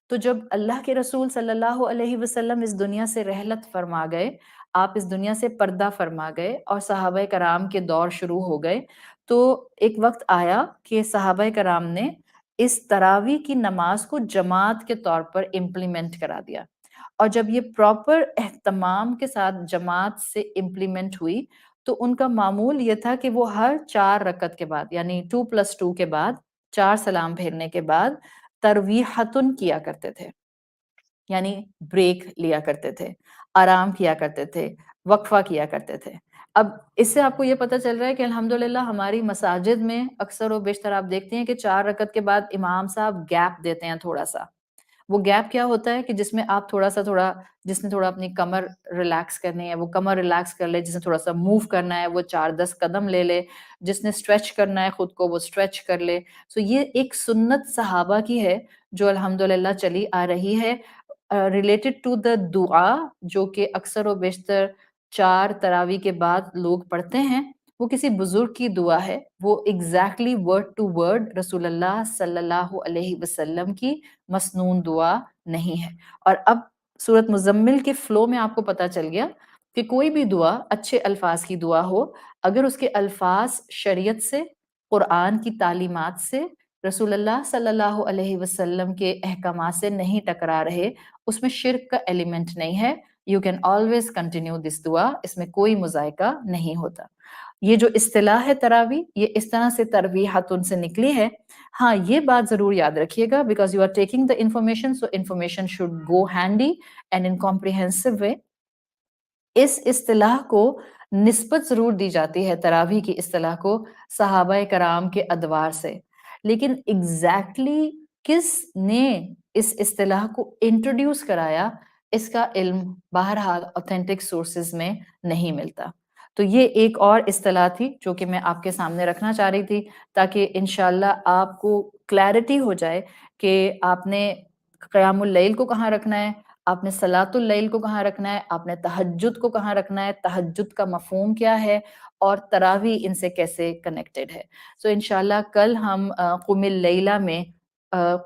تو جب اللہ کے رسول صلی اللہ علیہ وسلم اس دنیا سے رحلت فرما گئے، آپ اس دنیا سے پردہ فرما گئے اور صحابہ کرام کے دور شروع ہو گئے تو ایک وقت آیا کہ صحابہ کرام نے اس تراویح کی نماز کو جماعت کے طور پر امپلیمنٹ کرا دیا. اور جب یہ پراپر اہتمام کے ساتھ جماعت سے امپلیمنٹ ہوئی تو ان کا معمول یہ تھا کہ وہ ہر 4 رکعت کے بعد یعنی 2+2 کے بعد 4 سلام پھیرنے کے بعد ترویحتن کیا کرتے تھے، یعنی بریک لیا کرتے تھے، آرام کیا کرتے تھے، وقفہ کیا کرتے تھے. اب اس سے آپ کو یہ پتہ چل رہا ہے کہ الحمدللہ ہماری مساجد میں اکثر و بیشتر آپ دیکھتے ہیں کہ 4 رکعت کے بعد امام صاحب گیپ دیتے ہیں تھوڑا سا. وہ گیپ کیا ہوتا ہے کہ جس میں آپ تھوڑا جس نے تھوڑا اپنی کمر ریلیکس کرنی ہے وہ کمر ریلیکس کر لے، جس نے تھوڑا سا موو کرنا ہے وہ 4-10 قدم لے لے، جس نے اسٹریچ کرنا ہے خود کو وہ اسٹریچ کر لے. سو یہ ایک سنت صحابہ کی ہے جو الحمدللہ چلی آ رہی ہے ریلیٹڈ ٹو دا دعا جو کہ اکثر و بیشتر 4 تراویح کے بعد لوگ پڑھتے ہیں. وہ کسی بزرگ کی دعا ہے، وہ ایگزیکٹلی ورڈ ٹو ورڈ رسول اللہ صلی اللہ علیہ وسلم کی مسنون دعا نہیں ہے. اور اب سورۃ مزمل کے فلو میں آپ کو پتہ چل گیا کہ کوئی بھی دعا اچھے الفاظ کی دعا ہو اگر اس کے الفاظ شریعت سے، قرآن کی تعلیمات سے، رسول اللہ صلی اللہ علیہ وسلم کے احکامات سے نہیں ٹکرا رہے، اس میں شرک کا ایلیمنٹ نہیں ہے. You can always continue this دعا، اس میں کوئی مذائقہ نہیں ہوتا. یہ جو اصطلاح ہے تراویح یہ اس طرح سے ترویحتن سے نکلی ہے. ہاں یہ بات ضرور یاد رکھیے گا because you are taking the information so information should go handy and in comprehensive way. اس اصطلاح کو نسبت ضرور دی جاتی ہے تراویح کی اصطلاح کو صحابہ کرام کے ادوار سے، لیکن ایگزیکٹلی کس نے اس اصطلاح کو انٹروڈیوس کرایا اس کا علم بہرحال اوتھینٹک سورسز میں نہیں ملتا. تو یہ ایک اور اصطلاح تھی جو کہ میں آپ کے سامنے رکھنا چاہ رہی تھی تاکہ انشاءاللہ آپ کو کلیئرٹی ہو جائے کہ آپ نے قیام اللیل کو کہاں رکھنا ہے، آپ نے صلاۃ اللیل کو کہاں رکھنا ہے، آپ نے تہجد کو کہاں رکھنا ہے، تہجد کا مفہوم کیا ہے، اور تراویح ان سے کیسے کنیکٹڈ ہے. سو انشاءاللہ کل ہم قم اللیلہ میں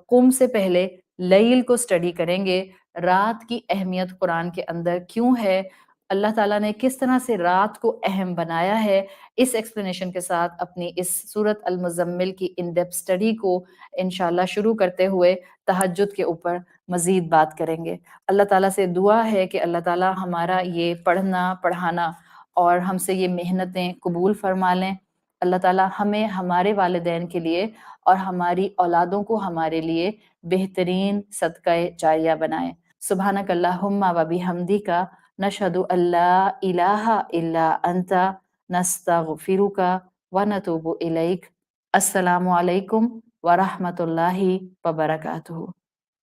قم سے پہلے لیل کو اسٹڈی کریں گے. رات کی اہمیت قرآن کے اندر کیوں ہے، اللہ تعالیٰ نے کس طرح سے رات کو اہم بنایا ہے. اس ایکسپلینیشن کے ساتھ اپنی اس سورت المزمل کی ان ڈیپتھ اسٹڈی کو انشاءاللہ شروع کرتے ہوئے تہجد کے اوپر مزید بات کریں گے. اللہ تعالیٰ سے دعا ہے کہ اللہ تعالیٰ ہمارا یہ پڑھنا پڑھانا اور ہم سے یہ محنتیں قبول فرما لیں. اللہ تعالیٰ ہمیں ہمارے والدین کے لیے اور ہماری اولادوں کو ہمارے لیے بہترین صدقہ جاریہ بنائے. سبحانک اللہم و بحمدک نشہد ان لا الہ الا انت نستغفرک و نتوب الیک. السلام علیکم ورحمۃ اللہ وبرکاتہ.